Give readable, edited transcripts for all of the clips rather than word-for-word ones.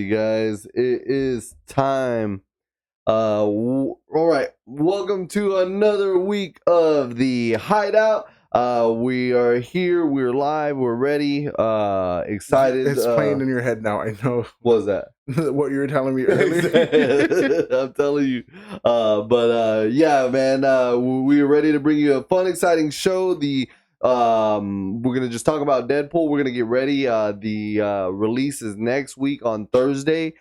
Alrighty, guys, it is time. All right, welcome to another week of the Hideout. We are here, we're live, we're ready, excited. It's playing in your head now. I know. What was that? What you were telling me earlier. I'm telling you. Yeah, man, we are ready to bring you a fun, exciting show. We're gonna just talk about Deadpool. We're gonna get ready. The release is next week on Thursday,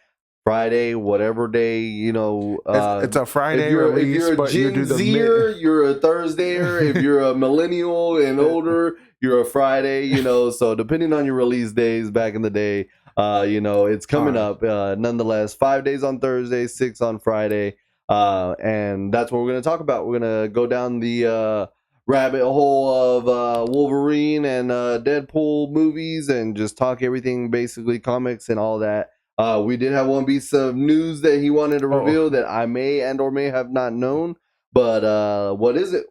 Friday, whatever day, It's a Friday if you're release, a but Gen you do the Zer, you're a Thursdayer. If you're a millennial and older, you're a Friday. So depending on your release days back in the day, it's coming up. Nonetheless, 5 days on Thursday, 6 on Friday, and that's what we're gonna talk about. We're gonna go down the rabbit hole of Wolverine and Deadpool movies and just talk everything, basically comics and all that. We did have one piece of news that he wanted to reveal that I may and or may have not known, but what is it?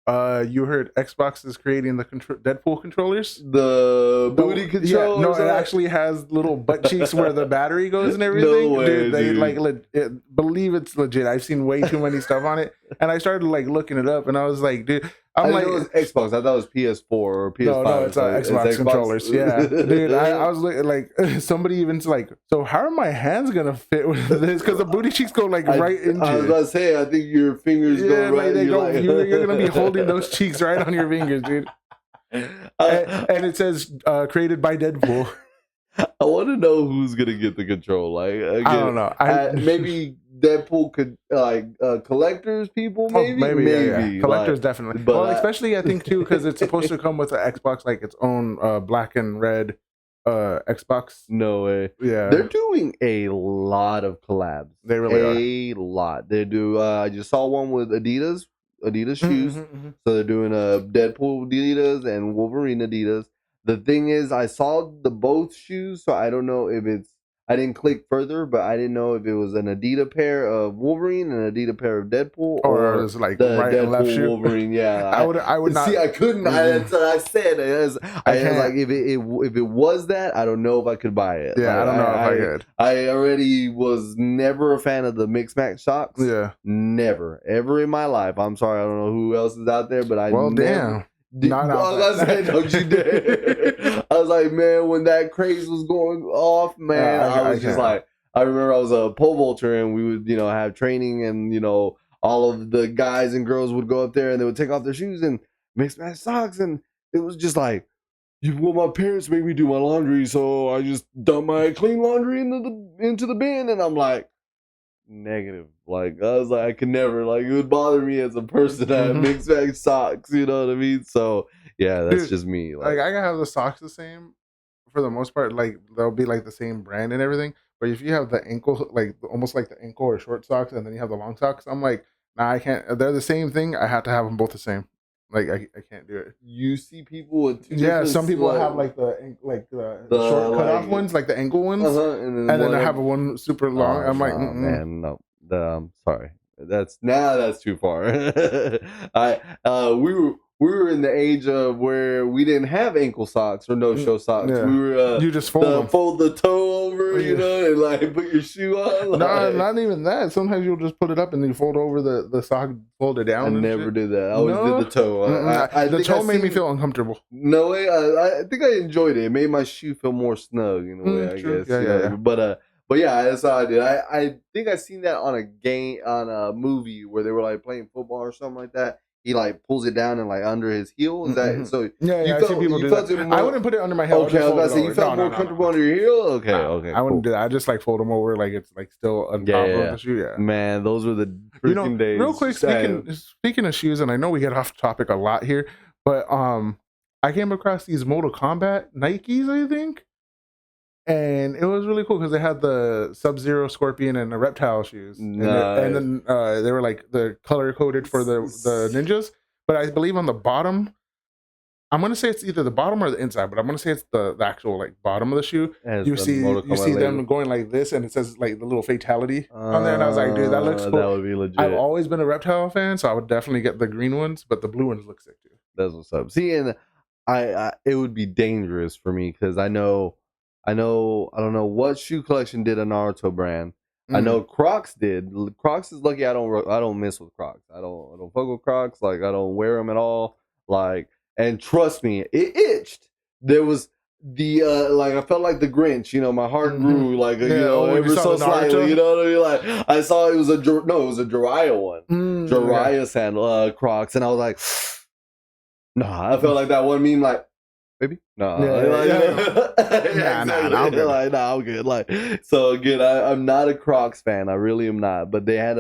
You heard Xbox is creating the Deadpool controllers? The booty controller? Yeah, no, it actually has little butt cheeks where the battery goes and everything. No way, dude, they dude. believe it's legit. I've seen way too many stuff on it, and I started looking it up, and I was like, dude, I thought it was Xbox. I thought it was PS4 or PS5. No, it's Xbox controllers. Yeah, dude. I was like, somebody even's like, so how are my hands gonna fit with this? Because the booty cheeks go right into. I was about to say, I think your fingers go right. They go. You're gonna be holding those cheeks right on your fingers, dude. And it says created by Deadpool. I want to know who's gonna get the control. Again, I don't know. Maybe Deadpool could collectors people. Maybe. Yeah. Collectors definitely. But especially I think too because it's supposed to come with an Xbox, like its own black and red Xbox. No way. Yeah, they're doing a lot of collabs. They really are. A lot. They do. I just saw one with Adidas shoes. Mm-hmm. So they're doing Deadpool Adidas and Wolverine Adidas. The thing is, I saw the both shoes, so I don't know if it's. I didn't click further, but I didn't know if it was an Adidas pair of Wolverine and an Adidas pair of Deadpool, or it was like the right Deadpool and left shoe. Wolverine. Yeah, I would not see. I couldn't. That's what I said. I was like, if it was that, I don't know if I could buy it. Yeah, I don't know if I could. I already was never a fan of the mixed match socks. Yeah, never, ever in my life. I'm sorry, I don't know who else is out there, but I damn. Don't you dare. I was like, man, when that craze was going off, man, I was just like, I remember I was a pole vaulter and we would, have training and, all of the guys and girls would go up there and they would take off their shoes and mix match socks. And it was just like, my parents made me do my laundry. So I just dumped my clean laundry into the bin. And I'm like, negative. I was like, I could never, it would bother me as a person that had mixed match socks, you know what I mean? So yeah, that's just me. I gotta have the socks the same for the most part. They'll be the same brand and everything. But if you have the ankle, almost like the ankle or short socks, and then you have the long socks, I'm like, nah, I can't. They're the same thing. I have to have them both the same. I can't do it. You see people with some people have the short cutoff ones, like the ankle ones, and then I have one super long. I'm like, man, no. I'm sorry. That's too far. We were in the age of where we didn't have ankle socks or no show socks. Yeah. We were you just fold the toe over, and put your shoe on. No, not even that. Sometimes you'll just put it up and then you fold over the sock, fold it down. I never did that. I always did the toe. The toe made me feel uncomfortable. No way. I think I enjoyed it. It made my shoe feel more snug in a way. I guess. Yeah. But yeah, that's how I did. I think I seen that on a movie where they were playing football or something like that. He pulls it down and under his heel. Is that so? Yeah. I see people do that. I wouldn't put it under my heel. Okay, I was about to say you felt more comfortable under your heel. Okay, okay. I wouldn't do that. I just fold them over it's still on top of the shoe. Yeah, man, those were the freaking days. Real quick, speaking of shoes, and I know we get off topic a lot here, but I came across these Mortal Kombat Nikes, I think. And it was really cool because they had the Sub-Zero, Scorpion, and the Reptile shoes. Nice. And then they were the color coded for the ninjas. But I believe on the bottom, I'm going to say it's either the bottom or the inside, but I'm going to say it's the actual bottom of the shoe. You see them going like this, and it says the little fatality on there. And I was like, dude, that looks cool. That would be legit. I've always been a Reptile fan, so I would definitely get the green ones, but the blue ones look sick too. That's what's up. See, and it would be dangerous for me because I know I don't know what shoe collection did a Naruto brand. I Mm. know Crocs did. Crocs is lucky I don't mess with Crocs. I don't fuck with Crocs. Like I don't wear them at all. Like, and trust me, it itched. There was the like I felt like the Grinch. You know, my heart grew like Yeah, when you ever saw so the Naruto? slightly. You know what I mean? Like I saw it was a Jiraiya one, Jiraiya sandal Crocs, and I was like, nah. I felt like that one meme like. Maybe no, I'm good. Like, nah, I'm good. Like, so again, I'm not a Crocs fan. I really am not. But they had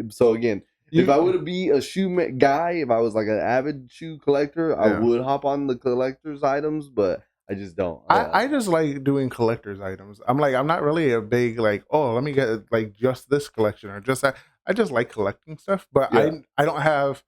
so again, if I would be a shoe guy, if I was like an avid shoe collector, I would hop on the collector's items. But I just don't. I just like doing collector's items. I'm not really a big like, oh, let me get like just this collection or just that. I just like collecting stuff, but I don't have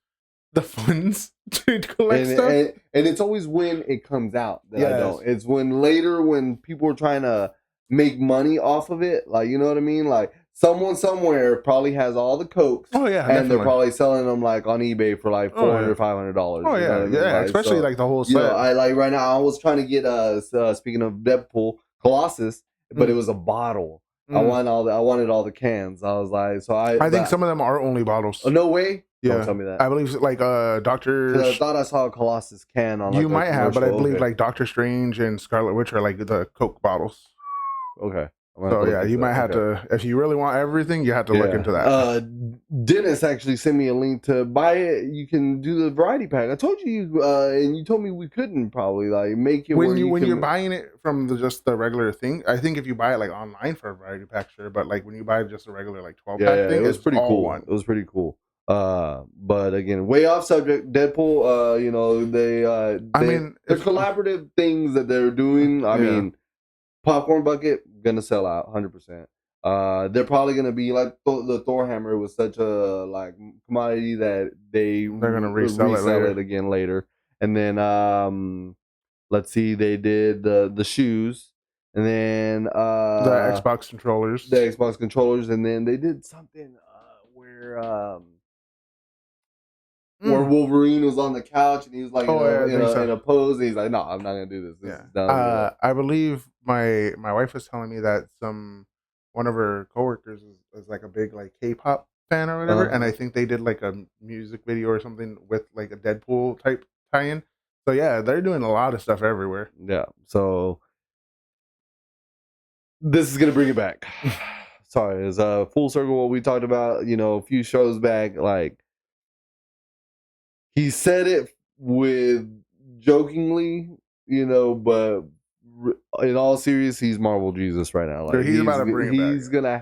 the funds to collect stuff. And it's always when it comes out that I don't. It's when later when people are trying to make money off of it, like, you know what I mean? Like someone somewhere probably has all the cokes. Oh yeah, and definitely. They're probably selling them like on eBay for like $400, $500. Oh yeah, you know what I mean? Like, especially like the whole set. You know, I like right now I was trying to get speaking of Deadpool, Colossus, but it was a bottle. I wanted all the cans. I was like, so I think some of them are only bottles. Oh, no way. Yeah, don't tell me that. I believe like Doctor. I thought I saw a Colossus can on. Like, you might have, but I believe like Doctor Strange and Scarlet Witch are like the Coke bottles. Okay. So yeah, you might have to, if you really want everything, you have to look into that. Dennis actually sent me a link to buy it. You can do the variety pack. I told you, and you told me we couldn't probably like make it when you're buying it from just the regular thing. I think if you buy it like online for a variety pack, sure, but like when you buy just a regular like 12-pack thing, it was pretty cool. One. It was pretty cool. But again, way off subject. Deadpool. You know they're collaborative things that they're doing. I mean. Popcorn bucket gonna sell out 100%. They're probably gonna be like the Thor hammer. It was such a like commodity that they're gonna resell it again later. And then let's see, they did the shoes, and then the Xbox controllers, and then they did something where Wolverine was on the couch and he was like in a pose, and he's like, no, I'm not gonna do this. I believe my wife was telling me that one of her coworkers is like a big like K-pop fan or whatever, and I think they did like a music video or something with like a Deadpool type tie-in. So yeah, they're doing a lot of stuff everywhere. Yeah, so this is gonna bring it back. Sorry, it's a full circle what we talked about, a few shows back. Like, he said it with jokingly, but in all seriousness, he's Marvel Jesus right now. Like, he's about to bring it back. He's gonna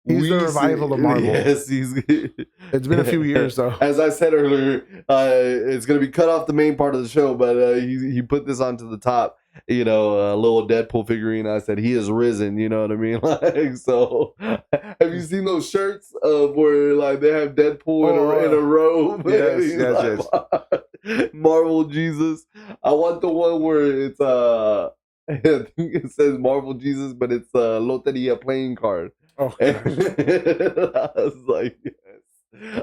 he's the revival of Marvel. Yes, it's been a few years though. As I said earlier, it's gonna be cut off the main part of the show, but he put this onto the top. A little Deadpool figurine. I said he is risen. You know what I mean? Like, so have you seen those shirts where like they have Deadpool in a robe? Yes. Marvel Jesus. I want the one where it's I think it says Marvel Jesus, but it's Loteria playing card. Oh, I was like, yes.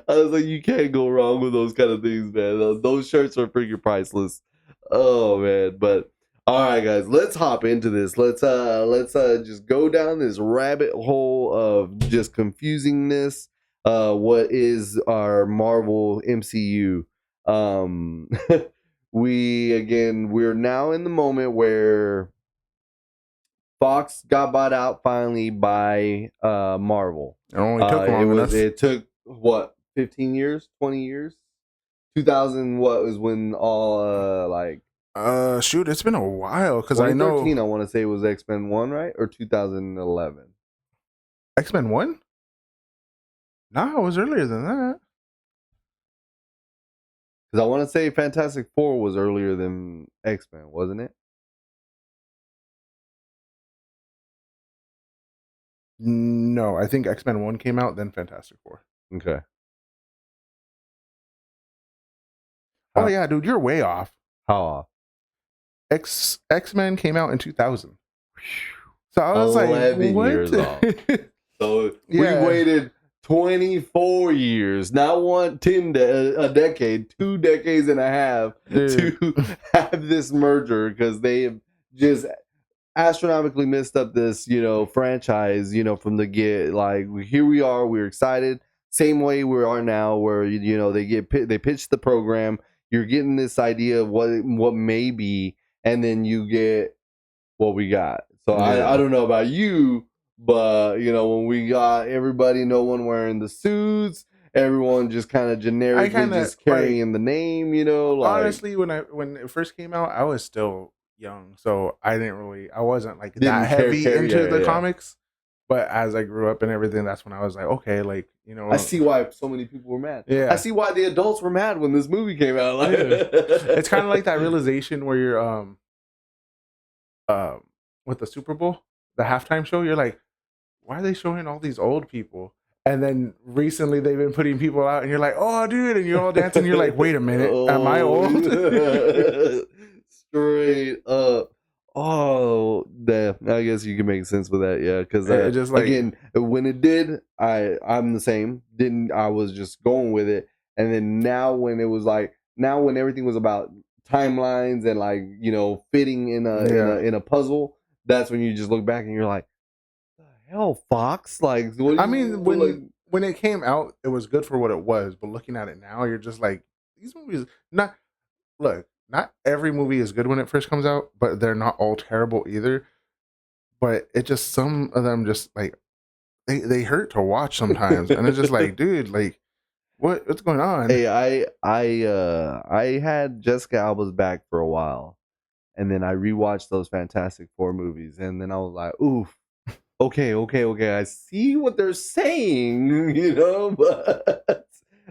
I was like, you can't go wrong with those kind of things, man. Those shirts are freaking priceless. Oh man, but. All right, guys, let's hop into this. Let's just go down this rabbit hole of just confusingness. What is our Marvel MCU? We're now in the moment where Fox got bought out finally by Marvel. It only took long enough. It took what, 15 years, 20 years? 2000 what was when all shoot, it's been a while because I know. 2013, I want to say it was X-Men 1, right? Or 2011. X-Men 1? No, it was earlier than that. Because I want to say Fantastic Four was earlier than X-Men, wasn't it? No, I think X-Men 1 came out, then Fantastic Four. Okay. Oh yeah, dude, you're way off. How off? X-Men came out in 2000. So I was 11 like, years off. So we waited 24 years, not a decade, 2 decades and a half to have this merger because they have just astronomically messed up this, franchise, from the get. Like here we are, we're excited. Same way we are now, where they pitch the program. You're getting this idea of what may be, and then you get what we got. So I don't know about you, but when we got everybody, no one wearing the suits, everyone just kind of generically just carrying the name, honestly, when it first came out, I was still young, so I wasn't like that heavy into the comics. But as I grew up and everything, that's when I was like, okay, like, I see why so many people were mad. Yeah, I see why the adults were mad when this movie came out. Like, it's kind of like that realization where you're with the Super Bowl, the halftime show, you're like, why are they showing all these old people? And then recently they've been putting people out, and you're like, oh, dude, and you're all dancing. You're like, wait a minute, am I old? Straight up. Oh, damn. I guess you can make sense with that, yeah. Because just like, again, when it did, I'm the same. I was just going with it, and then now when everything was about timelines and like fitting in a puzzle, that's when you just look back and you're like, hell, Fox. Like, when it came out, it was good for what it was, but looking at it now, you're just like, these movies not every movie is good when it first comes out, but they're not all terrible either. But it just, some of them just like they hurt to watch sometimes, and it's just like, dude, like what's going on? Hey, I had Jessica Alba's back for a while, and then I rewatched those Fantastic Four movies, and then I was like, oof. Okay. I see what they're saying, but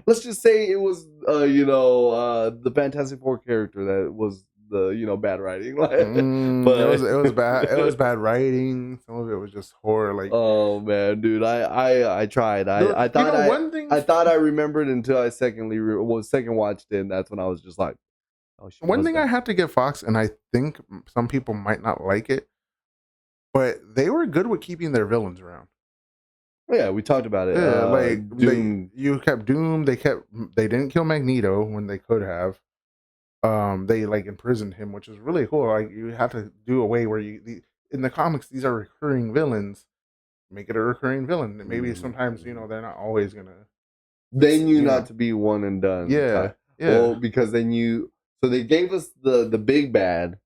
let's just say it was, the Fantastic Four character that was the, bad writing. But it was bad. It was bad writing. Some of it was just horror. Like, oh man, dude, I tried. I thought I remembered until I second watched it, and that's when I was just like, oh shit. One thing I have to give Fox, and I think some people might not like it, but they were good with keeping their villains around. Yeah, we talked about it. Yeah, like Doom. You kept Doom. They didn't kill Magneto when they could have. They like imprisoned him, which is really cool. Like, you have to do a way where in the comics, these are recurring villains. Make it a recurring villain. Maybe sometimes they're not always gonna. They knew not to be one and done. Yeah. Well, because they knew. So they gave us the big bad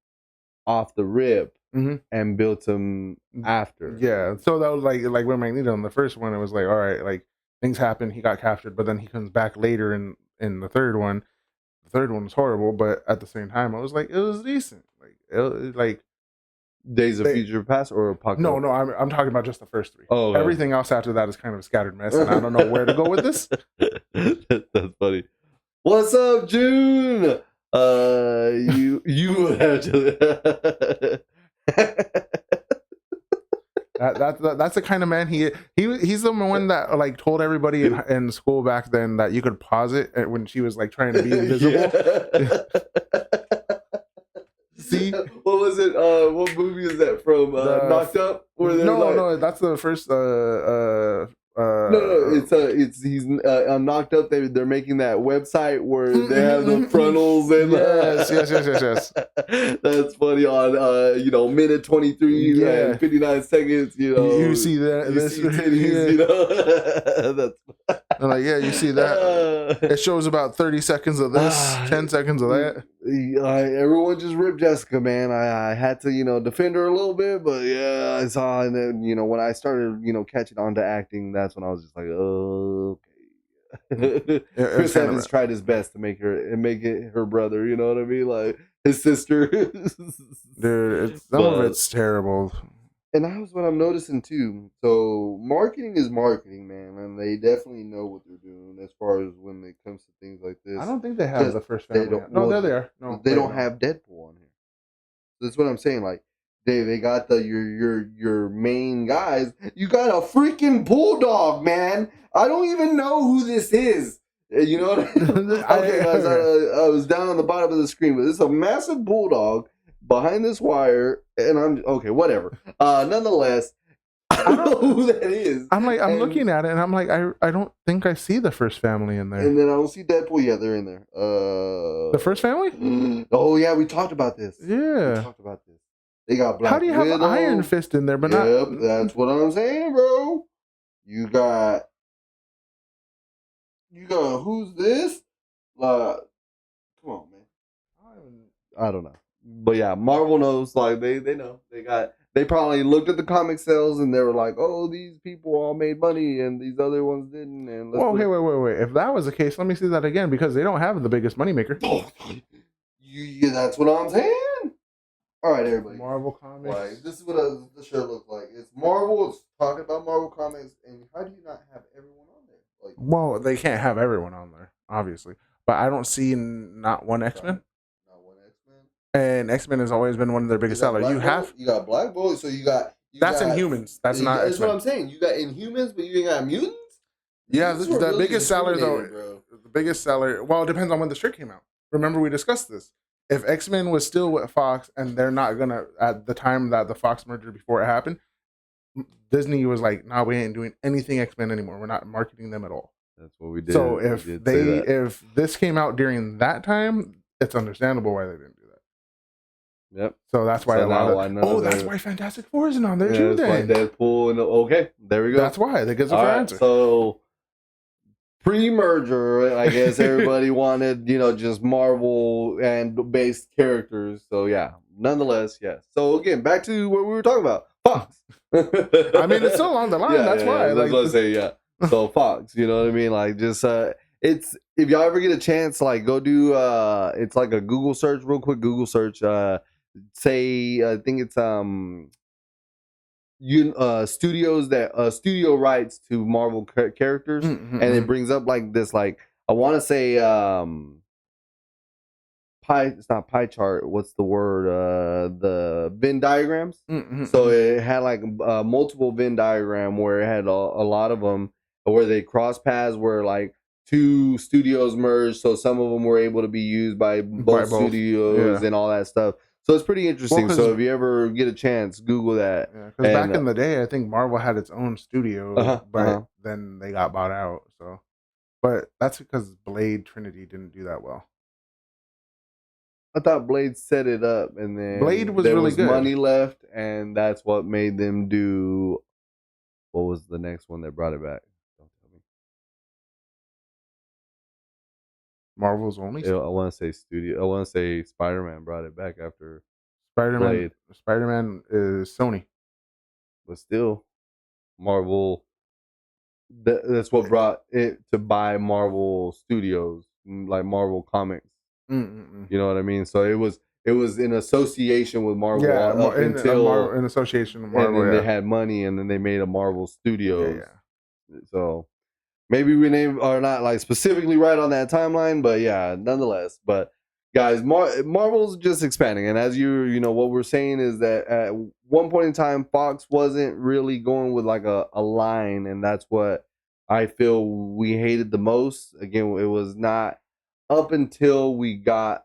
off the rip. Mm-hmm. And built him after. Yeah, so that was like when Magneto in the first one, it was like, all right, like things happen, he got captured, but then he comes back later in the third one. The third one was horrible, but at the same time, I was like, it was decent. Like, like Days of Future Past or Apocalypse? No, I'm talking about just the first three. Oh, okay. Everything else after that is kind of a scattered mess, and I don't know where to go with this. That's funny. What's up, June? You would have to. That's the kind of man he's the one that like told everybody in school back then that you could pause it when she was like trying to be invisible. See, what was it? What movie is that from? Knocked Up? No, that's the first. It's he's on Knocked Up. They're making that website where they have the frontals and yes. That's funny on minute 23 and 59 seconds. You see that? You see titties, that's. I'm like, yeah, you see that? It shows about 30 seconds of this, 10 seconds of that. Everyone just ripped Jessica, man. I had to, defend her a little bit, but yeah, I saw, and then, when I started, catching on to acting, that's when I was just like, oh, okay. Chris Evans tried his best to make it her brother, you know what I mean? Like, his sister. Dude, some of it's terrible. And that was what I'm noticing too. So marketing is marketing, man, and they definitely know what they're doing as far as when it comes to things like this. I don't think they have the first family. No, there they are. No, they don't have Deadpool on here. That's what I'm saying. Like they got your main guys. You got a freaking bulldog, man. I don't even know who this is. You know what I mean? Okay, guys, I was down on the bottom of the screen, but this is a massive bulldog behind this wire, and I'm okay, whatever. Nonetheless, I don't know who that is. I'm looking at it, and I'm like, I don't think I see the first family in there. And then I don't see Deadpool. Yeah, they're in there. The first family? Oh yeah, we talked about this. Yeah, we talked about this. They got Black How do you Widow. have Iron Fist in there, but yep, not? that's what I'm saying, bro. You got who's this? Come on, man. I don't know, but yeah, Marvel knows. Like they know they probably looked at the comic sales and they were like, oh, these people all made money and these other ones didn't. And well, okay, wait. If that was the case, let me see that again because they don't have the biggest moneymaker. Yeah, that's what I'm saying. All right, everybody. Marvel Comics. Like, this is what the show looks like. It's Marvel. It's talking about Marvel Comics, and how do you not have everyone on there? Like, well, they can't have everyone on there, obviously. But I don't see not one X-Men. Not one X-Men. And X-Men has always been one of their biggest sellers. You got Black Bolt, so you got that's Inhumans. That's not That's X-Men. what I'm saying. You got Inhumans, but you ain't got mutants. Yeah, the biggest seller though. Bro. The biggest seller. Well, it depends on when the strip came out. Remember, we discussed this. If X-Men was still with Fox and they're not gonna at the time that the Fox merger before it happened, Disney was like, "Nah, we ain't doing anything X-Men anymore. We're not marketing them at all." That's what we did. So if this came out during that time, it's understandable why they didn't do that. Yep. So that's why that's why Fantastic Four isn't on there too. Then Deadpool and okay, there we go. That's why that gives a fair answer. So pre-merger, I guess everybody wanted, just Marvel and based characters. So yeah, nonetheless, yes. So again, back to what we were talking about, Fox. I mean, it's still on the line. That's why. That's what I say. Yeah. So Fox, you know what I mean? Like, just it's if y'all ever get a chance, like, go do it's like a Google search, real quick Google search. Say I think it's studios that studio rights to Marvel characters, and it brings up like this, like I want to say pie. It's not pie chart. What's the word? The Venn diagrams. So it had like multiple Venn diagram where it had a lot of them where they cross paths where like two studios merged. So some of them were able to be used by both studios and all that stuff. So it's pretty interesting. So if you ever get a chance, Google that. Because back in the day, I think Marvel had its own studio, but then they got bought out. So, but that's because Blade Trinity didn't do that well. I thought Blade set it up, and then Blade was really good. Money left, and that's what made them do. What was the next one that brought it back? Don't tell me. Marvel's only. I want to say studio. I want to say Spider-Man brought it back after Spider-Man. Spider-Man is Sony, but still, Marvel. That's what brought it to buy Marvel Studios, like Marvel Comics. You know what I mean? So it was in association with Marvel until in association with Marvel. And then they had money, and then they made a Marvel Studios. So maybe we are not like specifically right on that timeline, but yeah, nonetheless. But guys, Marvel's just expanding, and as you know, what we're saying is that at one point in time, Fox wasn't really going with like a line, and that's what I feel we hated the most. Again, it was not up until we got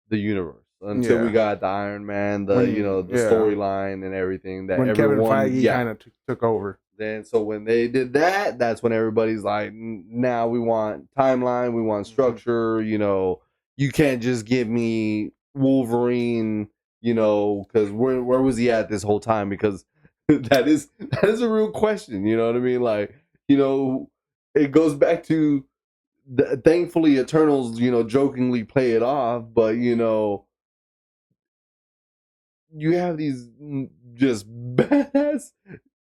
the universe, until we got the Iron Man, the storyline and everything that when Kevin Feige kind of took over. Then so when they did that, that's when everybody's like, now we want timeline, we want structure. You can't just give me Wolverine, because where was he at this whole time? Because that is a real question. You know what I mean? Like, it goes back to. Thankfully, Eternals, jokingly play it off, but you have these just badass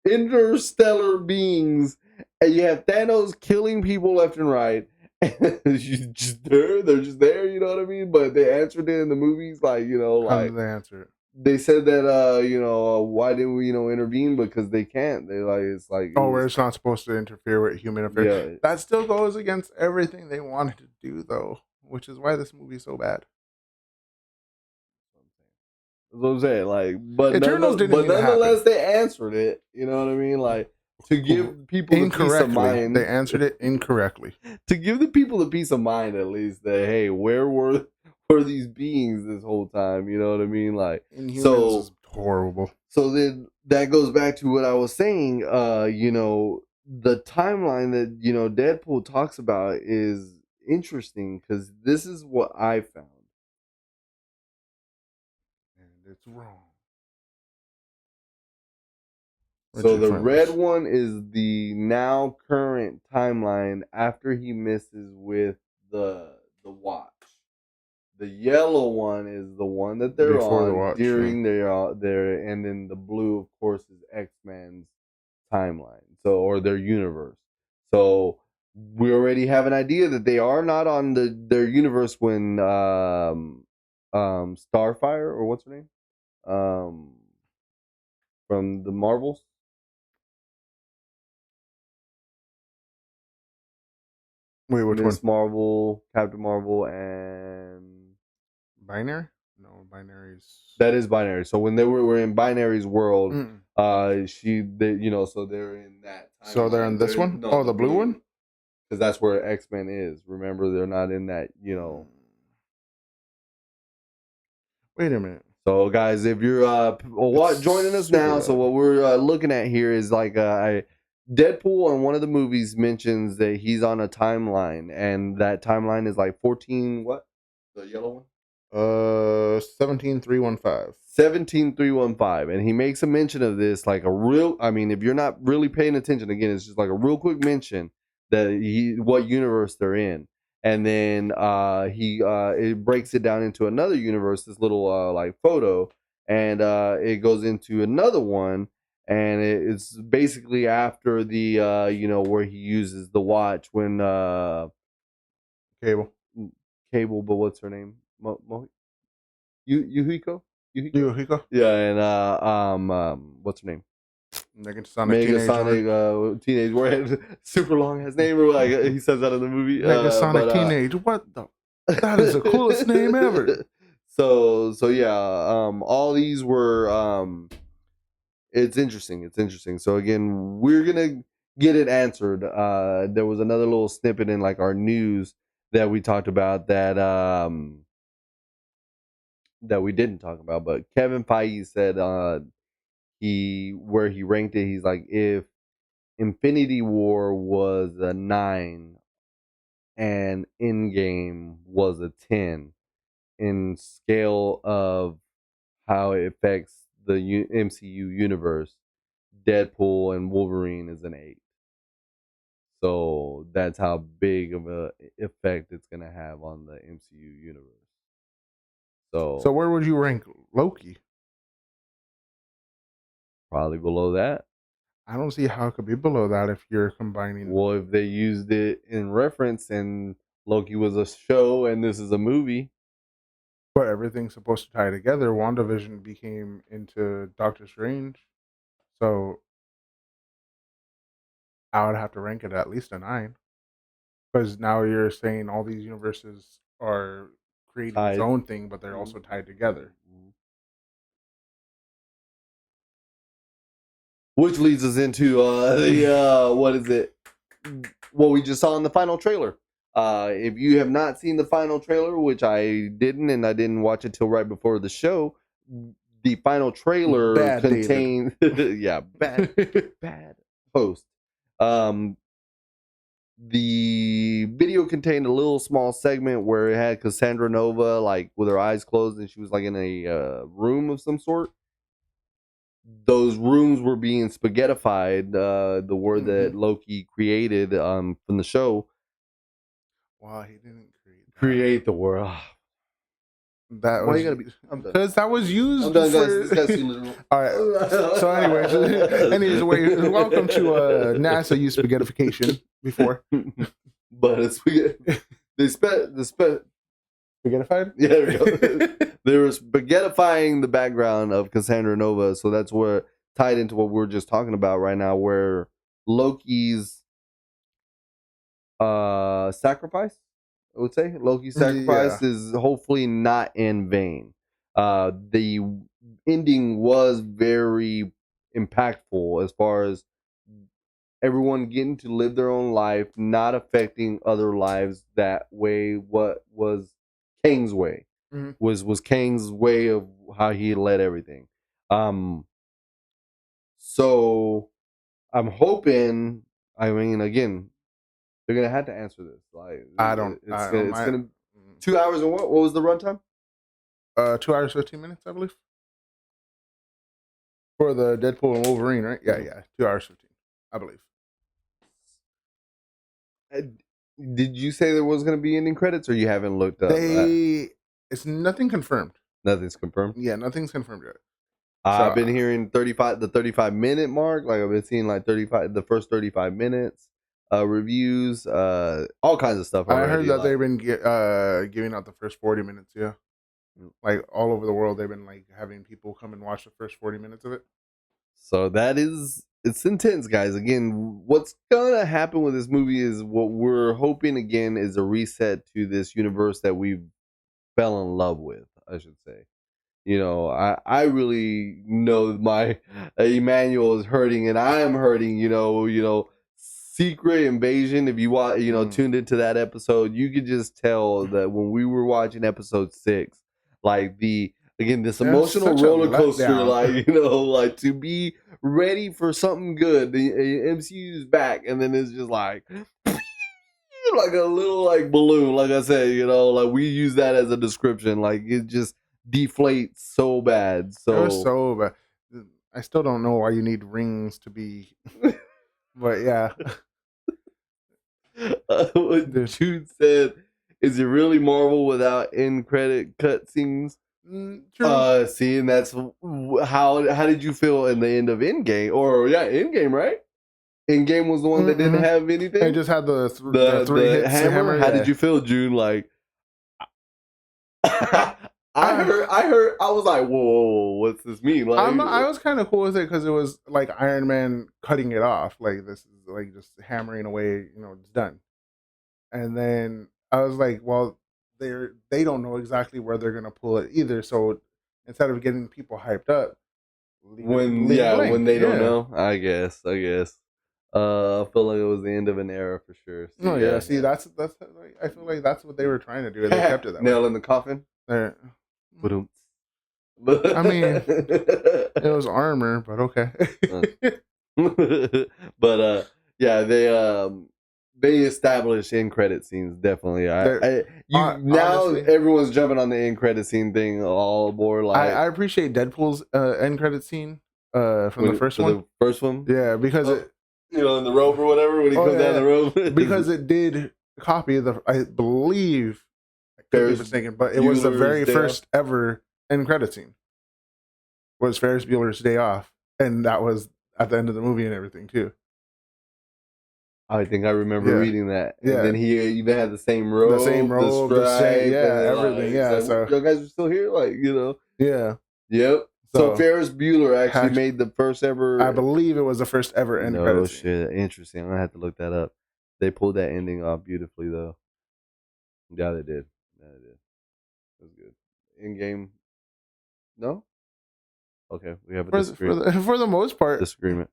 interstellar beings, and you have Thanos killing people left and right. And they're just there, you know what I mean? But they answered it in the movies, like How did they answer it? They said that why didn't we intervene? Because they can't. They it's like we're not supposed to interfere with human affairs. Yeah. That still goes against everything they wanted to do, though, which is why this movie is so bad. That's what I'm saying. But nonetheless, they answered it. You know what I mean? Like, to give people the peace of mind. They answered it incorrectly. To give the people the peace of mind, at least, that hey, where were these beings this whole time? You know what I mean? Like, Inhumans is horrible. So then that goes back to what I was saying. The timeline that Deadpool talks about is interesting because this is what I found. And it's wrong. So the red one is the now current timeline after he misses with the watch. The yellow one is the one that they're Before the on watch, during their, and then the blue, of course, is X-Men's timeline. So, or their universe. So we already have an idea that they are not on their universe when Starfire, or what's her name, from the Marvels. Wait, which Miss one? Marvel, Captain Marvel, and Binary? No, Binary's. that is Binary. So when they were in Binary's world, so they're in that timeline. So they're in this one? No, the blue one? Because that's where X-Men is. Remember, they're not in that, Wait a minute. So, guys, if you're joining us now, so what we're looking at here is like Deadpool in one of the movies mentions that he's on a timeline, and that timeline is like 14. What? The yellow one. 17315. 17315, and he makes a mention of this like a real. I mean, if you're not really paying attention, again, it's just like a real quick mention that what universe they're in. And then it breaks it down into another universe, this little like photo, and it goes into another one, and it's basically after the where he uses the watch when Cable, but what's her name? Yuhiko? Yuhiko? Yeah, and what's her name? Negasonic Teenage Warhead, super long ass name, or like he says that in the movie. Negasonic Teenage. What the? That is the coolest name ever. So yeah, all these were it's interesting. It's interesting. So again, we're gonna get it answered. There was another little snippet in like our news that we talked about that we didn't talk about, but Kevin Feige said he ranked it. He's like, if Infinity War was a 9 and Endgame was a 10 in scale of how it affects the MCU universe, Deadpool and Wolverine is an 8. So that's how big of a effect it's gonna have on the MCU universe. So where would you rank Loki? Probably below that. I don't see how it could be below that if you're combining. Well, if they used it in reference and Loki was a show and this is a movie. But everything's supposed to tie together. WandaVision became into Doctor Strange. So I would have to rank it at least a 9. Because now you're saying all these universes are creating its own thing, but they're also tied together. Which leads us into what is it? What we just saw in the final trailer. If you have not seen the final trailer, which I didn't, and I didn't watch it till right before the show, the final trailer contained bad post. The video contained a little small segment where it had Cassandra Nova like with her eyes closed, and she was like in a room of some sort. Those rooms were being spaghettified, the word that Loki created from the show. Wow, he didn't create the world. That was because that was used. I'm done, guys. This guy's too literal. All right. So, anyways, welcome to NASA used spaghettification before, but it's spaghettified. Yeah, there we go. They were spaghettifying the background of Cassandra Nova, so that's where tied into what we're just talking about right now, where Loki's sacrifice. I would say Loki's sacrifice is hopefully not in vain. The ending was very impactful as far as everyone getting to live their own life, not affecting other lives that way. What was Kang's way was Kang's way of how he led everything. So I'm hoping. I mean, again, they're gonna have to answer this. Like, it's gonna 2 hours and what? What was the runtime? 2 hours 15 minutes, I believe. For the Deadpool and Wolverine, right? Yeah. 2 hours 15, I believe. Did you say there was going to be ending credits, or you haven't looked up? It's nothing confirmed. Nothing's confirmed. Yeah, nothing's confirmed yet. I've been hearing the 35-minute mark. Like I've been seeing like the first 35 minutes, reviews, all kinds of stuff. I heard that they've been giving out the first 40 minutes. Yeah, like all over the world, they've been like having people come and watch the first 40 minutes of it. So it's intense, guys. Again, what's gonna happen with this movie is what we're hoping again is a reset to this universe that we fell in love with, I should say. You know, I really know my Emmanuel is hurting and I am hurting. You know, Secret Invasion. If you watch, tuned into that episode, you could just tell that when we were watching episode 6, like this emotional roller coaster, like to be ready for something good. The MCU's back, and then it's just like a little like balloon. Like I said, like we use that as a description. Like it just deflates so bad. So it was so bad. I still don't know why you need rings to be, but yeah. What Jude said, is it really Marvel without end credit cutscenes? True. See, and that's how did you feel in the end of Endgame? Or Endgame, right? Endgame was the one that didn't have anything. They just had the 3 hits hammer. How did you feel, June? Like, I heard. I was like, whoa, what's this mean? Like, I was kind of cool with it because it was like Iron Man cutting it off. Like this is like just hammering away. It's done. And then I was like, well, they don't know exactly where they're gonna pull it either. So instead of getting people hyped up, when they don't know, I guess. I feel like it was the end of an era for sure. So, see, that's I feel like that's what they were trying to do. They kept it that nail way. in the coffin. I mean, it was armor, but okay. But they established end credit scenes definitely. Now everyone's jumping on the end credit scene thing all aboard. Like I appreciate Deadpool's end credit scene from the first one. The first one, yeah, because in the rope or whatever when he comes down the rope. Because it did copy I believe. I could be mistaken, but it was the very first ever end credit scene. Was Ferris Bueller's Day Off, and that was at the end of the movie and everything too. I think I remember reading that. And then he even had the same robe, the stripe, everything. Like, so you guys are still here, Yeah. Yep. So Ferris Bueller actually made the first ever. I believe it was the first ever end credit. Oh shit! Interesting. I'm gonna have to look that up. They pulled that ending off beautifully, though. Yeah, they did. That was good. In game. No. Okay, we have a disagreement. For the most part, disagreement.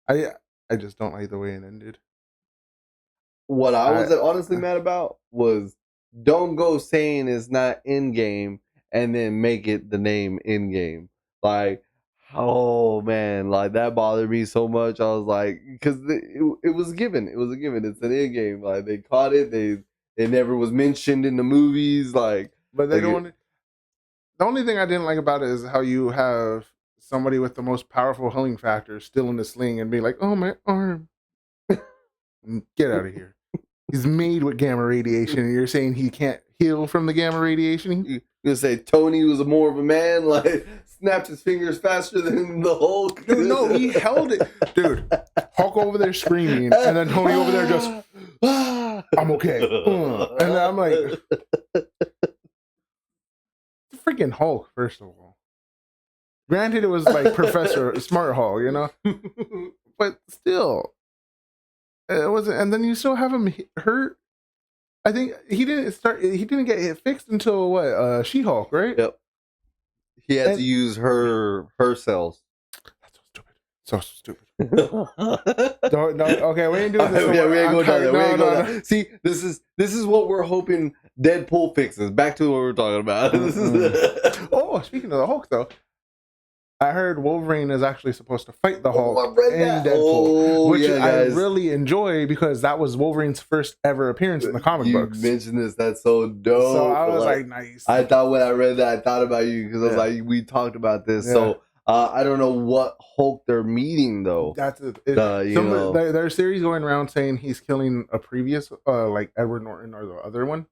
I just don't like the way it ended. What I was honestly mad about was don't go saying it's not in game and then make it the name in game. Like, oh man, like that bothered me so much. I was like, because it was given. It was a given. It's an in game. Like they caught it. It never was mentioned in the movies. Like, but they don't. The only thing I didn't like about it is how you have somebody with the most powerful healing factor still in the sling and be like, "Oh, my arm, get out of here." He's made with gamma radiation, and you're saying he can't heal from the gamma radiation? You're gonna say Tony was more of a man, like snapped his fingers faster than the Hulk? Dude, no, he held it. Dude, Hulk over there screaming, and then Tony over there just, I'm okay. And I'm like, freaking Hulk, first of all. Granted, it was like Professor Smart Hulk, but still. It wasn't, and then you still have him hurt. I think he didn't get it fixed until what? She-Hulk, right? Yep. He had to use her cells. That's so stupid. Okay, we ain't doing this. We ain't going down there. No. See, this is what we're hoping Deadpool fixes. Back to what we're talking about. Oh, speaking of the Hulk, though. I heard Wolverine is actually supposed to fight the Hulk in Deadpool, which I really enjoy because that was Wolverine's first ever appearance in the comic books. You mentioned this, that's so dope. So I was like, nice. I thought when I read that, I thought about you because I was like, we talked about this. Yeah. So I don't know what Hulk they're meeting though. That's it. There's series going around saying he's killing a previous, like Edward Norton or the other one,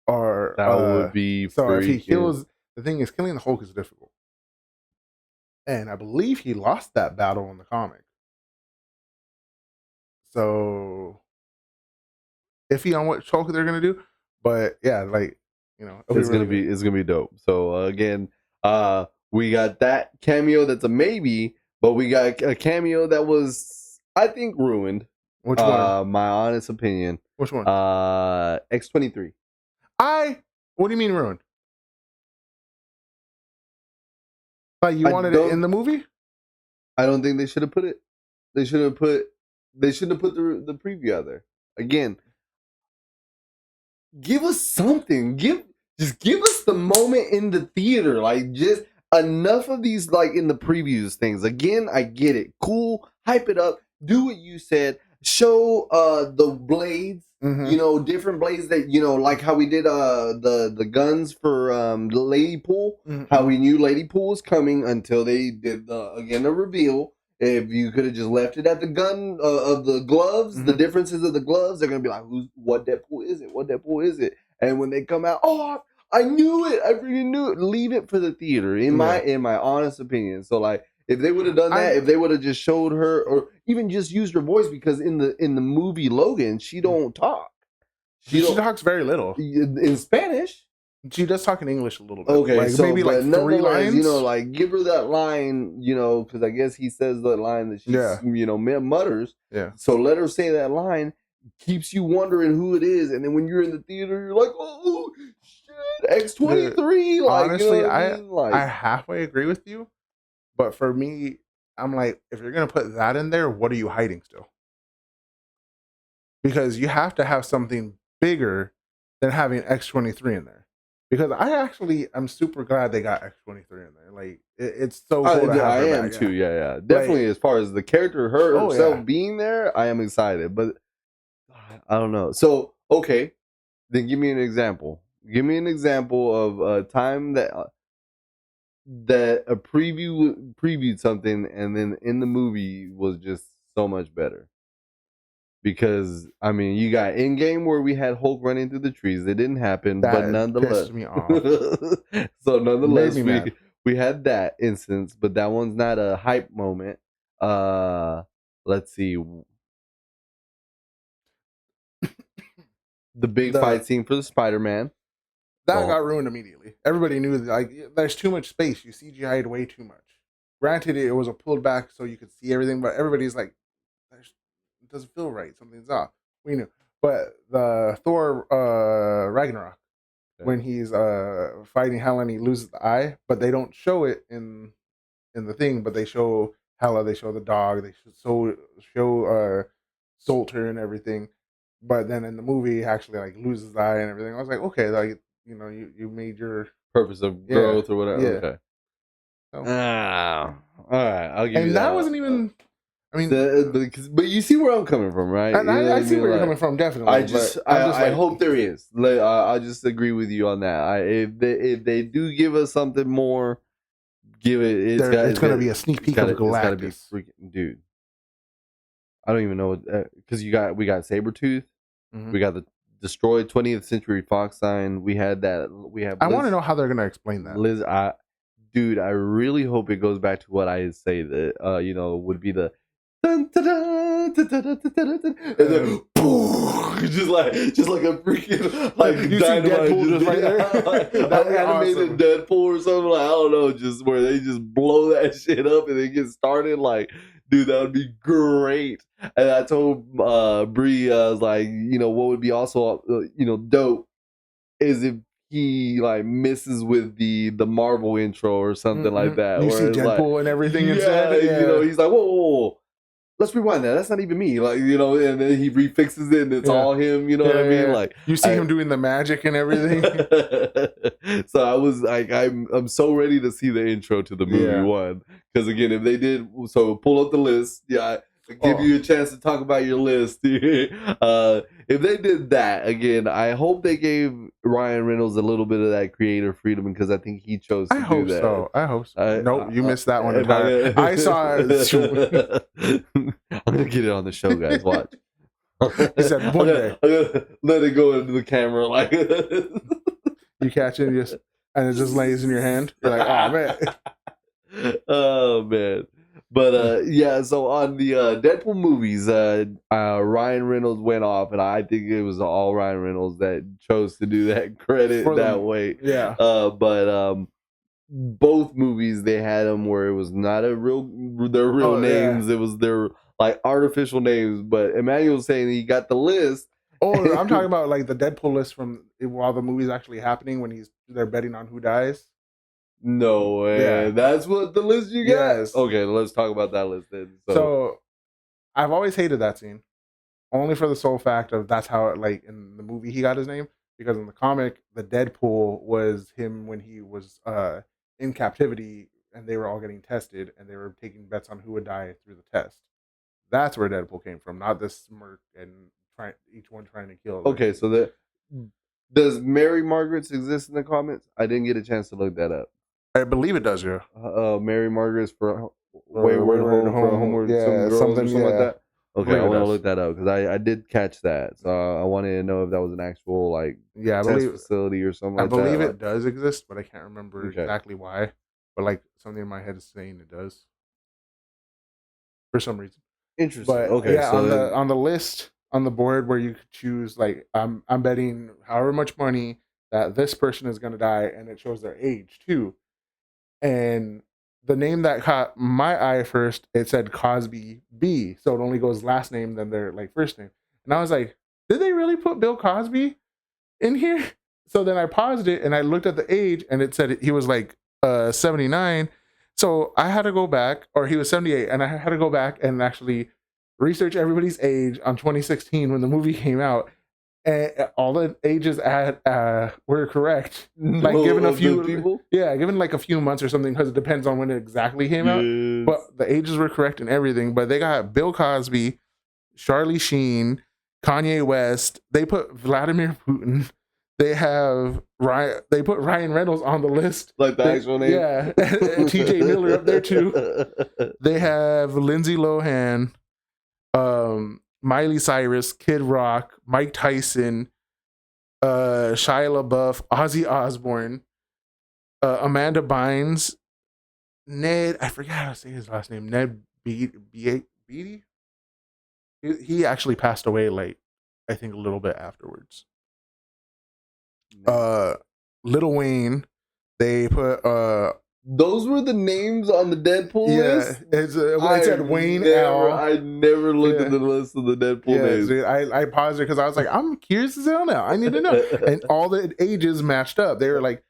or that would be so. If he kills, the thing is, killing the Hulk is difficult, and I believe he lost that battle in the comic. So, iffy on what Hulk they're gonna do, but yeah, like it's gonna be dope. So again, we got that cameo that's a maybe, but we got a cameo that was, I think, ruined. Which one? My honest opinion. Which one? X-23. What do you mean ruined? Like you wanted it in the movie? I don't think they should have put it. They shouldn't have put the preview out there. Again, give us something. Just give us the moment in the theater. Like, just enough of these, like, in the previews things. Again, I get it. Cool. Hype it up. Do what you said. Show the blades. Mm-hmm. Different blades that, like how we did the guns for Lady Pool. Mm-hmm. How we knew Lady Pool was coming until they did the reveal. If you could have just left it at the gun of the gloves, the differences of the gloves, they're gonna be like, what Deadpool is it? What Deadpool is it? And when they come out, oh, I knew it. I freaking knew it. Leave it for the theater, in my honest opinion. So, like, if they would have done that, if they would have just showed her, or even just used her voice, because in the movie Logan, she don't talk. She talks very little in Spanish. She does talk in English a little bit. Okay, like, so maybe like 3 lines. Like, give her that line, because I guess he says the line that she, mutters. Yeah. So let her say that line. Keeps you wondering who it is, and then when you're in the theater, you're like, oh shit, X-23. Like, honestly, I halfway agree with you, but for me, I'm like, if you're gonna put that in there, what are you hiding still? Because you have to have something bigger than having X-23 in there. Because I'm super glad they got X-23 in there. Like, it's so cool to have I her am back. too, yeah. Definitely, like, as far as the character herself being there, I am excited. But I don't know. So, okay, then give me an example. Give me an example of a time that a previewed something, and then in the movie was just so much better. Because, I mean, you got Endgame where we had Hulk running through the trees. It didn't happen, but nonetheless. Pissed me off. So, nonetheless, we had that instance, but that one's not a hype moment. Let's see. The big fight scene for the Spider-Man. That got ruined immediately. Everybody knew that, like, there's too much space. You CGI'd way too much. Granted, it was a pulled back so you could see everything, but everybody's like, it doesn't feel right. Something's off. We knew. But the Thor Ragnarok, when he's fighting Hela and he loses the eye, but they don't show it in the thing, but they show Hela, they show the dog, they show Solter and everything. But then in the movie, he actually, like, loses the eye and everything. I was like, okay, like, you made your purpose of growth or whatever. Yeah. Okay. So, all right, I'll give you that. And that wasn't even. I mean, but you see where I'm coming from, right? And I see where you're coming from, definitely. I hope there is. I just agree with you on that. If they do give us something more, give it. It's going to be a sneak peek of Galactus. It's got to be freaking, dude. I don't even know, because we got Sabretooth, we got the destroyed 20th Century Fox sign. We have. I want to know how they're going to explain that. Dude, I really hope it goes back to what I say that would be the dun, dun, dun, dun, dun, dun, dun, dun, and then boom, just like a freaking, like, you dynamite, see Deadpool just right there. Like animated awesome. Deadpool or something, like, I don't know, just where they just blow that shit up and they get started. Like, dude, that would be great. And I told Bree, I was like, what would be also dope is if he, like, misses with the Marvel intro or something like that. You see Deadpool, like, and everything instead. Yeah. He's like, whoa. Let's rewind that. That's not even me. Like, and then he refixes it and it's all him. You know what I mean? Like, you see him doing the magic and everything. So I was like, I'm so ready to see the intro to the movie one. Because again, if they did, so pull up the list. Yeah. Give you a chance to talk about your list. If if they did that again, I hope they gave Ryan Reynolds a little bit of that creative freedom because I think he chose to do that. So. I hope so. Nope, you missed that one entirely. I saw. I'm gonna get it on the show, guys. Watch. He said one day. I'm gonna let it go into the camera, like you catch it, and it just lays in your hand. You're like, oh man. Oh man. But yeah, so on the Deadpool movies, Ryan Reynolds went off, and I think it was all Ryan Reynolds that chose to do that credit that way. Yeah. But both movies they had them where it was not their real names. Yeah. It was their like artificial names. But Emmanuel was saying he got the list. Oh, I'm talking about like the Deadpool list from while the movie's actually happening when they're betting on who dies. No way. Yeah. That's what the list you got? Yes. Okay, let's talk about that list then. So I've always hated that scene. Only for the sole fact of that's how it, like in the movie he got his name. Because in the comic, the Deadpool was him when he was in captivity and they were all getting tested and they were taking bets on who would die through the test. That's where Deadpool came from, not this smirk and each one trying to kill. Okay, so does Mary Margaret's exist in the comments? I didn't get a chance to look that up. I believe it does, yeah. Mary Margaret's for Wayward Home for Homeward, yeah, something like that. Okay, I want to look that up because I did catch that. So I wanted to know if that was an actual like test facility or something like that. I believe it does exist, but I can't remember exactly why. But like something in my head is saying it does for some reason. Interesting. But okay, yeah, so on the list on the board where you could choose like I'm betting however much money that this person is going to die, and it shows their age too. And the name that caught my eye first, it said Cosby B. So it only goes last name, then their like first name. And I was like, did they really put Bill Cosby in here? So then I paused it and I looked at the age and it said he was like 79. So I had to go back, or he was 78, and I had to go back and actually research everybody's age on 2016 when the movie came out. And all the ages were correct. Like given a few people? Yeah, given like a few months or something, because it depends on when it exactly came out. But the ages were correct and everything. But they got Bill Cosby, Charlie Sheen, Kanye West. They put Vladimir Putin. They have Ryan. They put Ryan Reynolds on the list, like the actual name. Yeah, and T.J. Miller up there too. They have Lindsay Lohan. Miley Cyrus, Kid Rock, Mike Tyson, Shia LaBeouf, Ozzy Osbourne, Amanda Bynes, Ned, I forgot how to say his last name, Ned Beatty? He actually passed away late, I think a little bit afterwards. Lil Wayne, they put those were the names on the Deadpool list? Yeah, it said Wayne L. I never looked at the list of the Deadpool names. Dude, I paused it because I was like, I'm curious as hell now. I need to know. And all the ages matched up. They were like,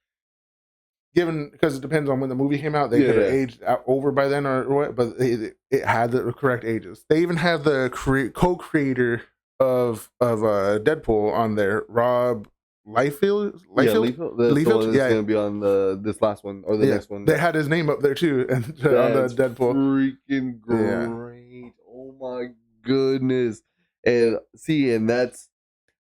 given, because it depends on when the movie came out, they could have aged over by then or what, but it had the correct ages. They even had the co-creator of Deadpool on there, Rob Liefeld? Liefeld? Yeah, going to be on this last one or the next one. They had his name up there too, and on the Deadpool. Freaking great! Yeah. Oh my goodness! And see, and that's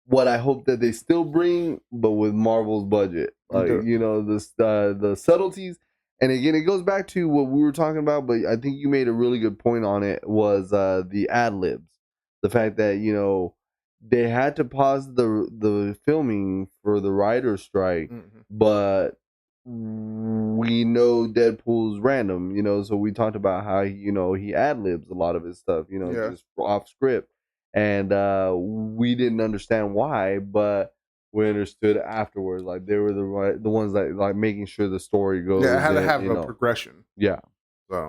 what I hope that they still bring, but with Marvel's budget, like you know, the subtleties. And again, it goes back to what we were talking about, but I think you made a really good point on it. Was the ad libs, the fact that you know. They had to pause the filming for the writer's strike, but we know Deadpool's random, you know, so we talked about how, you know, he ad-libs a lot of his stuff, you know, just off script. And we didn't understand why, but we understood afterwards. Like they were the ones that like making sure the story goes. Yeah, it had to have a progression. Yeah.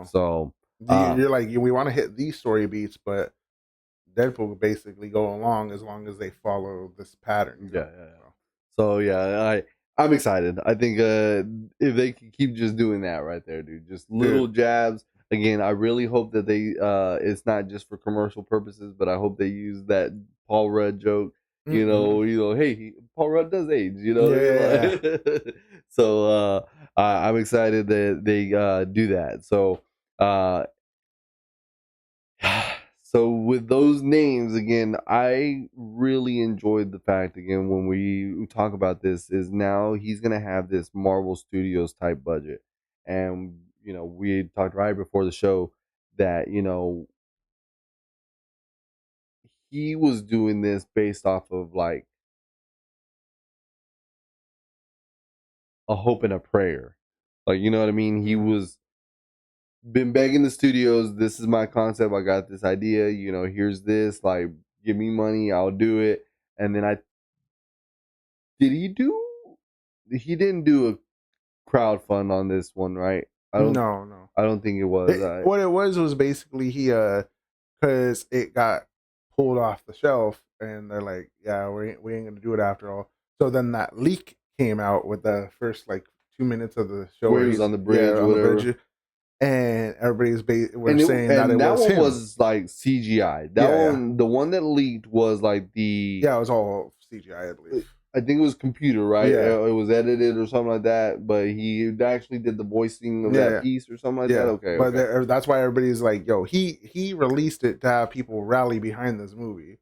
So you're like, we want to hit these story beats, but Deadpool will basically go along as long as they follow this pattern. Yeah. So yeah, I'm excited. I think if they can keep just doing that right there, dude, just little jabs. Again, I really hope that they it's not just for commercial purposes, but I hope they use that Paul Rudd joke. You know, hey, Paul Rudd does age. You know, so I'm excited that they do that. So. So with those names again, I really enjoyed the fact again when we talk about this is now he's gonna have this Marvel Studios type budget, and we talked right before the show that he was doing this based off of like a hope and a prayer, like you know what I mean. He was been begging the studios, this is my concept, I got this idea, here's this, like give me money, I'll do it. And then did he didn't do a crowd fund on this one, right? No. I don't think it was. What it was basically he because it got pulled off the shelf and they're like, yeah, we ain't gonna do it after all. So then that leak came out with the first like 2 minutes of the show where he was on the bridge, or whatever. And everybody's saying that it was one him. was like CGI. That one, the one that leaked was like it was all CGI, I believe. I think it was computer, right? Yeah. It was edited or something like that, but he actually did the voicing of that piece or something like that. Okay, but that's why everybody's like, yo, he released it to have people rally behind this movie.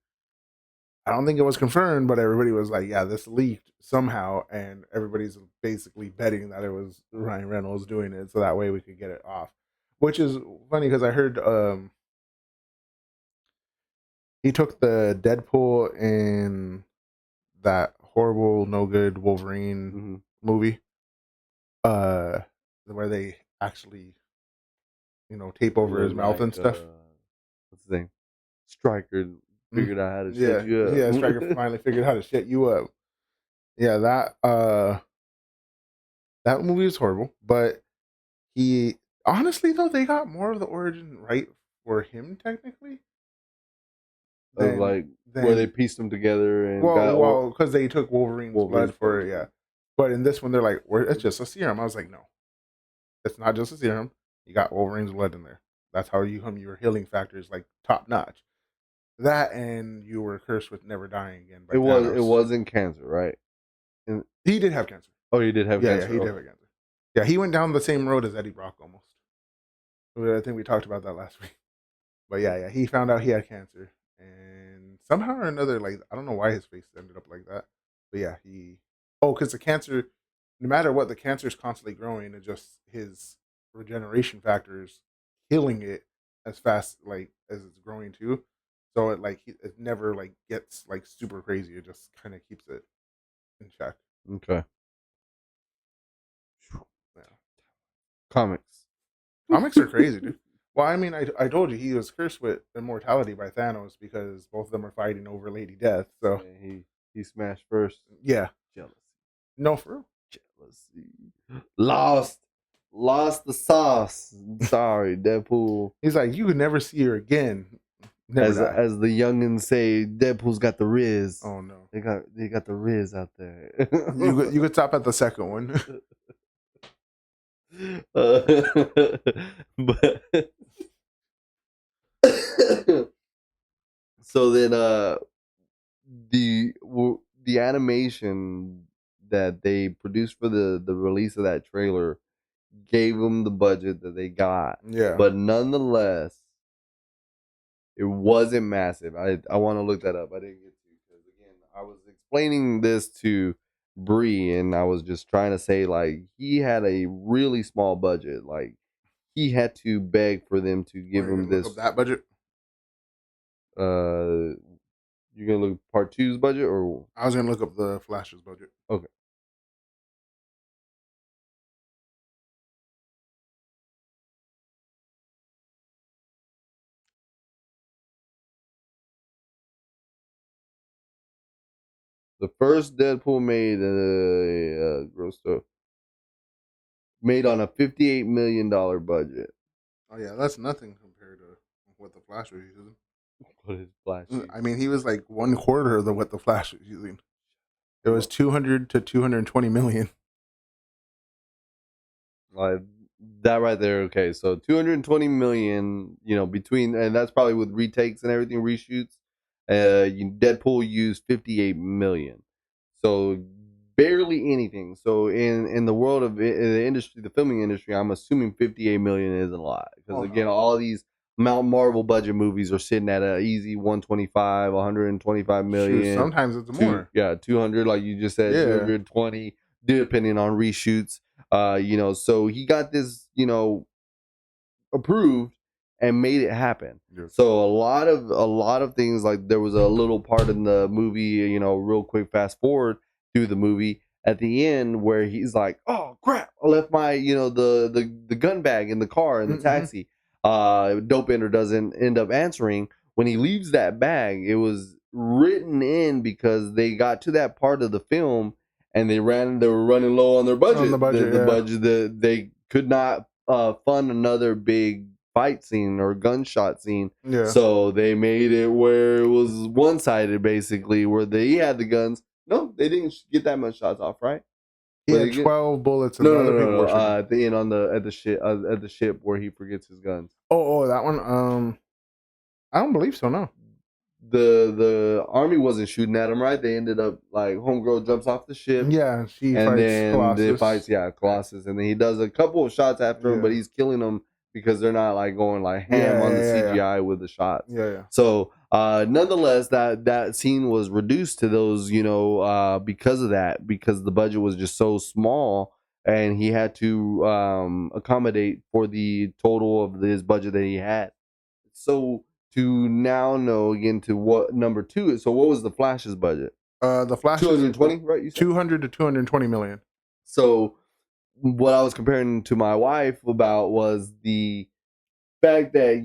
I don't think it was confirmed, but everybody was like, yeah, this leaked somehow, and everybody's basically betting that it was Ryan Reynolds doing it, so that way we could get it off. Which is funny because I heard he took the Deadpool and that horrible, no good Wolverine movie, where they actually, tape over his mouth and stuff. What's his name? Stryker figured out how to shut you up. Yeah, Stryker finally figured out how to shut you up. Yeah, that movie is horrible, but he honestly though they got more of the origin right for him technically. Where they pieced them together and because they took Wolverine's blood for it, yeah. But in this one, they're like, it's just a serum. I was like, no, it's not just a serum. You got Wolverine's blood in there. That's how your healing factor is like top notch. That and you were cursed with never dying again. It wasn't cancer, right? He did have cancer. Oh, he did have cancer. Yeah, he did have cancer. Yeah, he went down the same road as Eddie Brock almost. I think we talked about that last week. But yeah, he found out he had cancer. And somehow or another, like, I don't know why his face ended up like that. But yeah, because the cancer, no matter what, the cancer is constantly growing. It's just his regeneration factors killing it as fast, like, as it's growing too. So it never like gets like super crazy. It just kind of keeps it in check. Okay. Yeah. Comics are crazy, dude. Well, I mean, I told you he was cursed with immortality by Thanos because both of them are fighting over Lady Death. So yeah, he smashed first. Yeah. Jealousy. No, for real. Jealousy. Lost the sauce. Sorry, Deadpool. He's like, you could never see her again. As the youngins say, Deadpool's got the Riz. Oh no, they got the Riz out there. you could stop at the second one. But so then the animation that they produced for the release of that trailer gave them the budget that they got. Yeah, but nonetheless it wasn't massive. I want to look that up. I didn't get to because again I was explaining this to Bree and I was just trying to say like he had a really small budget. Like he had to beg for them to give him this. Look up that budget. You're gonna look at part 2's budget, or I was gonna look up the Flash's budget. Okay. The first Deadpool made on a $58 million budget. Oh yeah, that's nothing compared to what the Flash was using. What is Flash? I mean, he was like 1/4 of what the Flash was using. It was 200 to 220 million. Like that right there. Okay, so 220 million. Between, and that's probably with retakes and everything, reshoots. Deadpool used 58 million. So barely anything. So in the world of the industry, the filming industry, I'm assuming 58 million isn't a lot because all these Marvel budget movies are sitting at an easy 125, 125 million. Shoot, sometimes it's more. 200, like you just said, 220, depending on reshoots. So he got this, approved and made it happen. So a lot of things, like there was a little part in the movie, real quick fast forward through the movie at the end where he's like, oh crap, I left my the gun bag in the car in the taxi. Dope Ender doesn't end up answering. When he leaves that bag, it was written in because they got to that part of the film and they were running low on their budget. On the budget, the budget, they could not fund another big fight scene or gunshot scene. Yeah. So they made it where it was one-sided, basically, where he had the guns. No, they didn't get that much shots off, right? He had 12 bullets. No. At the end at the ship where he forgets his guns. Oh, that one. I don't believe so. No. The army wasn't shooting at him, right? They ended up like homegirl jumps off the ship. Yeah, she and fights then Colossus. They fights Colossus, and then he does a couple of shots after him, but he's killing them because they're not like going like ham on the CGI with the shots. Yeah. So nonetheless, that scene was reduced to those, because of that, because the budget was just so small, and he had to accommodate for the total of his budget that he had. So to now know again to what number 2 is. So what was the Flash's budget? The Flash 220, right? You said? 200 to 220 million. So what I was comparing to my wife about was the fact that,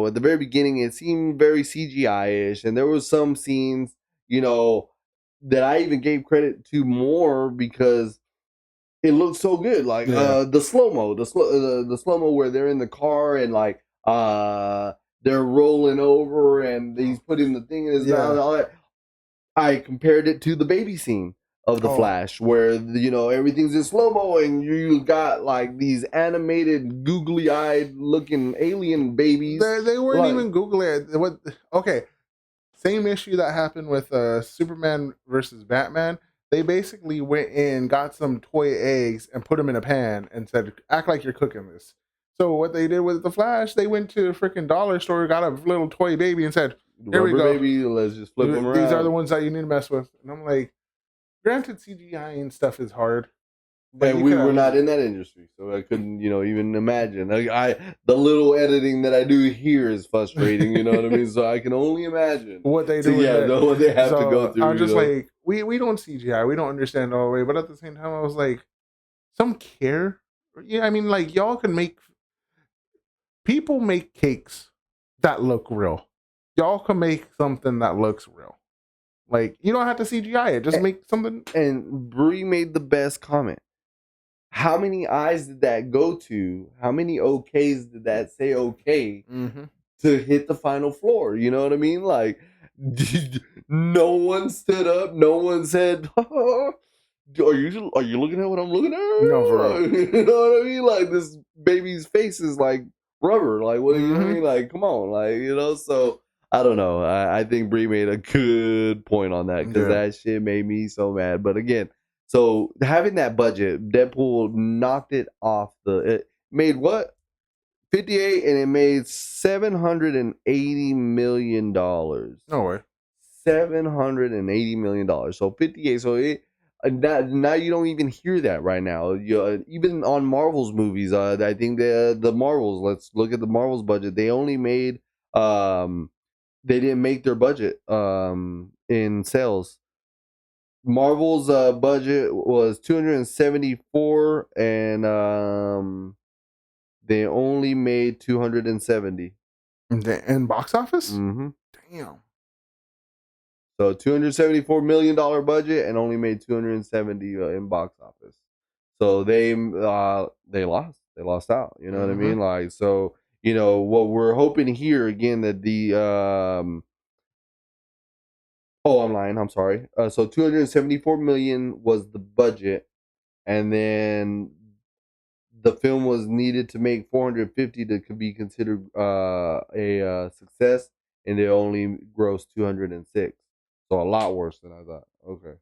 at the very beginning it seemed very CGI-ish, and there was some scenes, that I even gave credit to more because it looked so good. Like the slow-mo, the slow-mo where they're in the car and like they're rolling over and he's putting the thing in his mouth and all that. I compared it to the baby scene of the Flash, where everything's in slow-mo and you got like these animated googly-eyed looking alien babies. They weren't even googly-eyed. Okay, same issue that happened with Superman versus Batman. They basically went in, got some toy eggs and put them in a pan and said, act like you're cooking this. So what they did with the Flash, they went to a freaking dollar store, got a little toy baby and said, here we go. Baby, let's just flip them around. These are the ones that you need to mess with. And I'm like, granted, CGI and stuff is hard. But we were not in that industry, so I couldn't, even imagine. The little editing that I do here is frustrating, you know what I mean? So I can only imagine what they do. What they have to go through. I'm just like, we don't CGI, we don't understand all the way. But at the same time, I was like, some care. Yeah, I mean, like y'all can people make cakes that look real. Y'all can make something that looks real. Like, you don't have to CGI it. Just make something. And Brie made the best comment. How many eyes did that go to? How many okays did that say okay to hit the final floor? You know what I mean? Like, no one stood up. No one said, are you looking at what I'm looking at? No, for real. You know what I mean? Like, this baby's face is like rubber. Like, what do you mean? Like, come on. Like, so I don't know. I think Brie made a good point on that because that shit made me so mad. But again, so having that budget, Deadpool knocked it off. It made what? 58, and it made $780 million. No way. $780 million. So 58. So now you don't even hear that right now. Even on Marvel's movies, I think the Marvels. Let's look at the Marvel's budget. They only made they didn't make their budget in sales. Marvel's budget was 274, and they only made 270 in box office. Damn. So $274 million budget and only made 270 in box office. So they lost. They lost out. You know what I mean? Like, so what we're hoping here again that the I'm lying. I'm sorry. So 274 million was the budget, and then the film was needed to make 450 to be considered a success, and they only grossed 206. So a lot worse than I thought. Okay.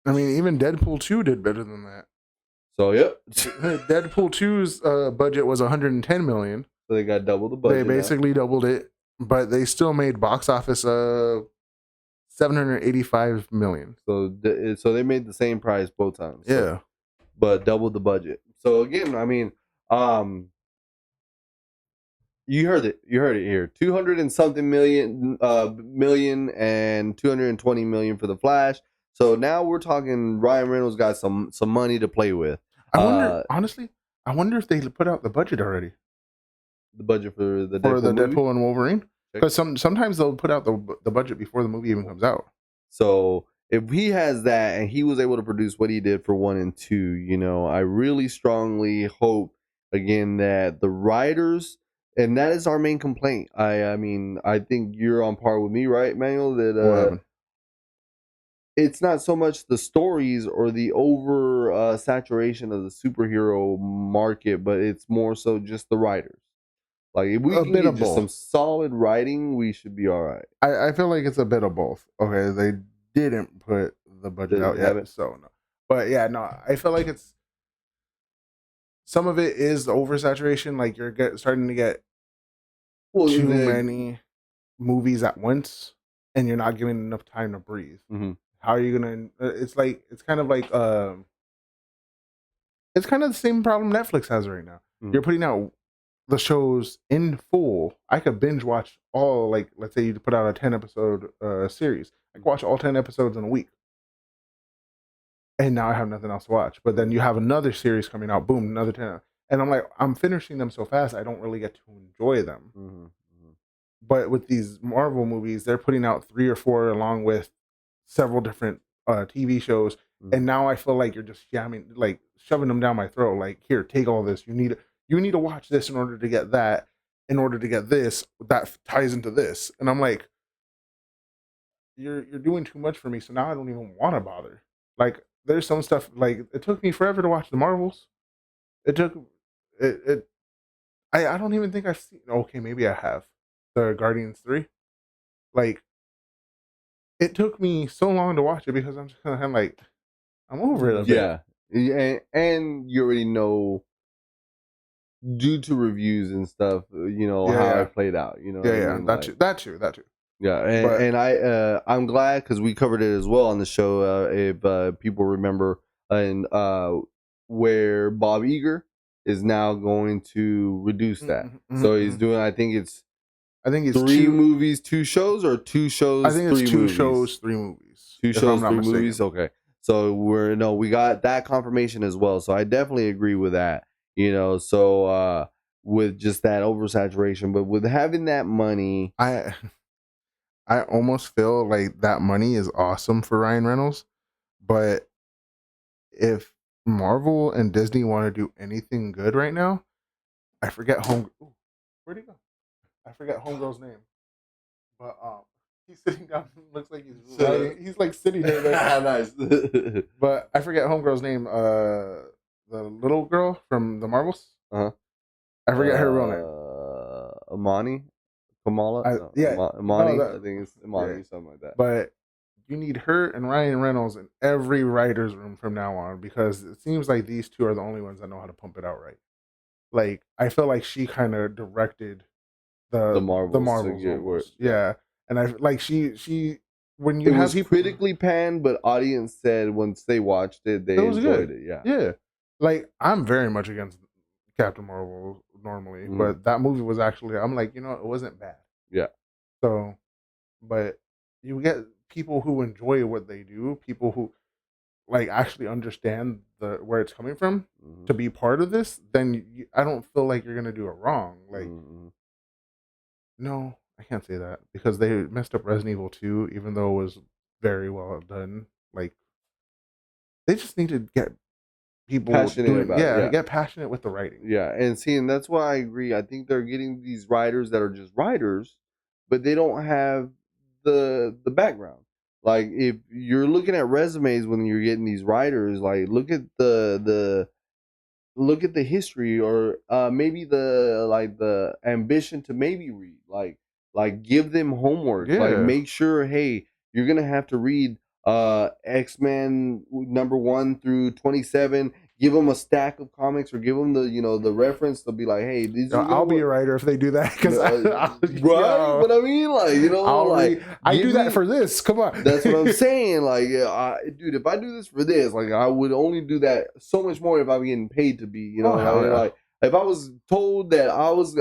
I mean, even Deadpool 2 did better than that. So yep. Deadpool 2's budget was 110 million. So they got double the They budget. basically doubled it, but they still made box office of $785 million. So they made the same price both times. So, Yeah, but doubled the budget. So again, I mean, you heard it. You heard it here. 200 and something million, and 220 million for the Flash. So now we're talking. Ryan Reynolds got some money to play with. I wonder, honestly, I wonder if they put out the budget already. The budget for the Deadpool and Wolverine, because sometimes they'll put out the budget before the movie even comes out. So if he has that and he was able to produce what he did for 1 and 2, you know, I really strongly hope again that the writers, and that is our main complaint. I mean, I think you're on par with me, right, Manuel? That it's not so much the stories or the over saturation of the superhero market, but it's more so just the writers. Like if we can get just some solid writing, we should be all right. I feel like it's a bit of both. Okay, they didn't put the budget out yet, so no. But yeah, no, I feel like it's some of it is the oversaturation. Like you're starting to get too many movies at once, and you're not giving enough time to breathe. Mm-hmm. How are you gonna? It's kind of the same problem Netflix has right now. Mm-hmm. You're putting out the shows in full. I could binge watch all, like, let's say you put out a 10 episode series. I could watch all 10 episodes in a week. And now I have nothing else to watch. But then you have another series coming out, boom, another 10. And I'm like, I'm finishing them so fast, I don't really get to enjoy them. Mm-hmm. But with these Marvel movies, they're putting out 3 or 4 along with several different TV shows. Mm-hmm. And now I feel like you're just shoving them down my throat. Like, here, take all this. You need to watch this in order to get that, in order to get this, that ties into this. And I'm like, you're doing too much for me, so now I don't even want to bother. Like, there's some stuff, like, it took me forever to watch the Marvels. I don't even think I've seen, okay, maybe I have, the Guardians 3. Like, it took me so long to watch it because I'm just kind of like, I'm over it a bit. Yeah, and you already know, due to reviews and stuff, you know, how it played out, you know. That too. Yeah, and I'm glad because we covered it as well on the show. If people remember, and where Bob Iger is now going to reduce that, so he's doing. I think it's 3 movies, 2 shows, or 2 shows. I think it's 2 shows, 3 movies. 2 shows, 3 movies. Okay, so we got that confirmation as well. So I definitely agree with that. You know, so with just that oversaturation, but with having that money, I almost feel like that money is awesome for Ryan Reynolds, but if Marvel and Disney want to do anything good right now, I forget where'd he go? I forget Homegirl's name, but he's sitting down. Looks like he's writing. He's like sitting there. Nice. But I forget Homegirl's name. The little girl from the Marvels. I forget her real name. Imani. Kamala? Imani. I think it's Imani, something like that. But you need her and Ryan Reynolds in every writer's room from now on, because it seems like these two are the only ones that know how to pump it out right. Like, I feel like she kind of directed the Marvels. Yeah. And I like she when you have people critically panned, but audience said once they watched it, they enjoyed it. Yeah. Yeah. Like, I'm very much against Captain Marvel normally, but that movie was actually, I'm like, it wasn't bad. Yeah. So, but you get people who enjoy what they do, people who like actually understand where it's coming from to be part of this, then I don't feel like you're gonna do it wrong. Like, no, I can't say that because they messed up Resident Evil 2, even though it was very well done. Like, they just need to get people passionate get passionate with the writing. Yeah, and that's why I agree. I think they're getting these writers that are just writers, but they don't have the background. Like, if you're looking at resumes when you're getting these writers, like, look at the history, or maybe the ambition to maybe read. Like give them homework. Yeah. Like, make sure, hey, you're gonna have to read X-Men number 1 through 27. give them a stack of comics or give them the the reference. They'll be like, hey, these are I'll be a writer if they do that because right. But I mean, like I do that me, for this. Come on, that's what I'm saying. Like, dude, if I do this for this, like, I would only do that so much more if I'm getting paid to be. Like if I was told that I was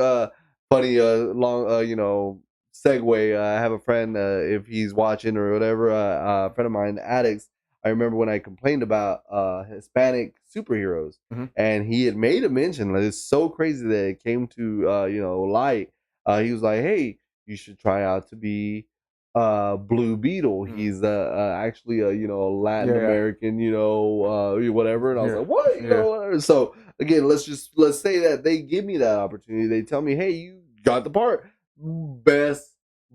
funny, long, segue. I have a friend, if he's watching or whatever, a friend of mine, addicts. I remember when I complained about Hispanic superheroes, Mhm. and he had made a mention. Like, it's so crazy that it came to light. He was like, "Hey, you should try out to be Blue Beetle. He's actually a Latin American, whatever." And I was like, "What?" Whatever. So again, let's say that they give me that opportunity. They tell me, "Hey, you got the part." Best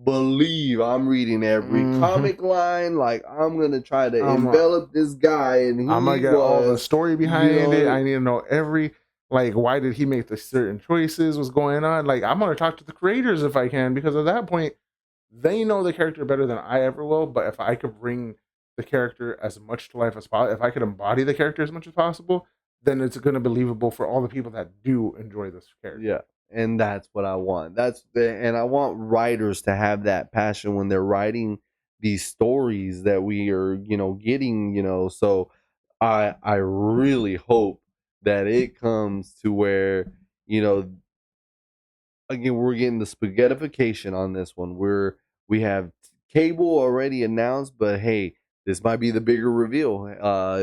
believe I'm reading every comic line. Like, I'm gonna try to envelop this guy, and I'm gonna get all the story behind it. I need to know every, like, why did he make the certain choices? What's going on? Like, I'm gonna talk to the creators if I can, because at that point, they know the character better than I ever will. But if I could bring the character as much to life as possible, if I could embody the character as much as possible, then it's gonna be believable for all the people that do enjoy this character. Yeah. And that's what I want. And I want writers to have that passion when they're writing these stories that we are, getting, so I really hope that it comes to where, again, we're getting the spaghettification on this one. We have Cable already announced, but hey, this might be the bigger reveal.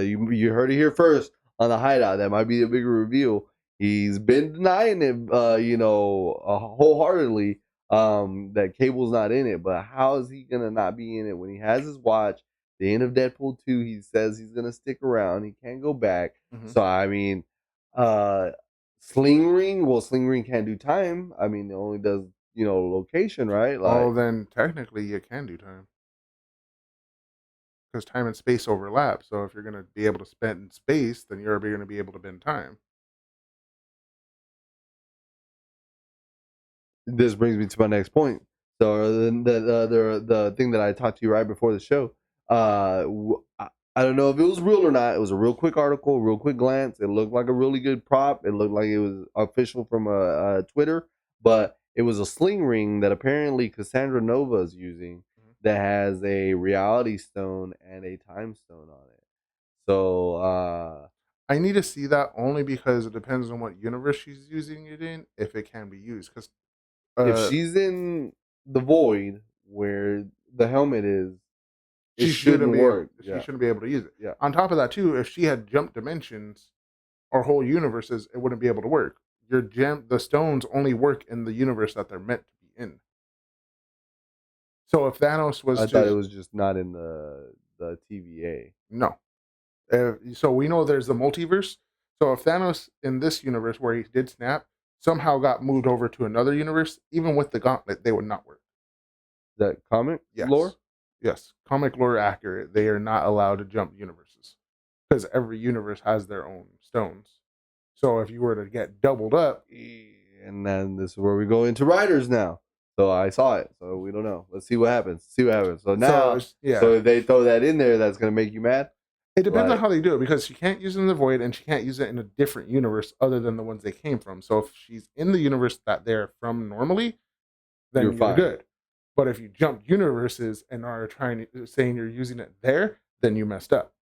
You heard it here first on the Hideout. That might be the bigger reveal. He's been denying it, wholeheartedly, that Cable's not in it. But how is he gonna not be in it when he has his watch? The end of Deadpool 2, he says he's gonna stick around. He can't go back. Mhm. So I mean, uh, Sling Ring. Well, Sling Ring can't do time. I mean, it only does location, right? Well, Like, then technically you can do time, because time and space overlap. So if you're gonna be able to spend in space, then you're gonna be able to bend time. this brings me to my next point. So the thing that I talked to you right before the show. I don't know if it was real or not. It was a real quick article, real quick glance. It looked like a really good prop. It looked like it was official from Twitter, but it was a sling ring that apparently Cassandra Nova is using that has a reality stone and a time stone on it. So I need to see that only because it depends on what universe she's using it in, if it can be used. Because if she's in the void where the helmet is, it she shouldn't shouldn't be able, work. she Yeah, shouldn't be able to use it. yeah. On top of that, too, if she had jumped dimensions or whole universes, it wouldn't be able to work. The stones only work in the universe that they're meant to be in. So if Thanos was I thought it to was just not in the TVA. no, so we know there's the multiverse. So if Thanos in this universe where he did snap somehow got moved over to another universe, even with the gauntlet, they would not work. That comic lore? Yes. Yes. Comic lore accurate. They are not allowed to jump universes because every universe has their own stones. So if you were to get doubled up, And then this is where we go into writers now. So I saw it. So we don't know. Let's see what happens. So now, so if they throw that in there, that's gonna make you mad. It depends on how they do it, because she can't use it in the void and she can't use it in a different universe other than the ones they came from. So if she's in the universe that they're from normally, then You're you're fine. good. But if you jump universes and are saying you're using it there, then you messed up.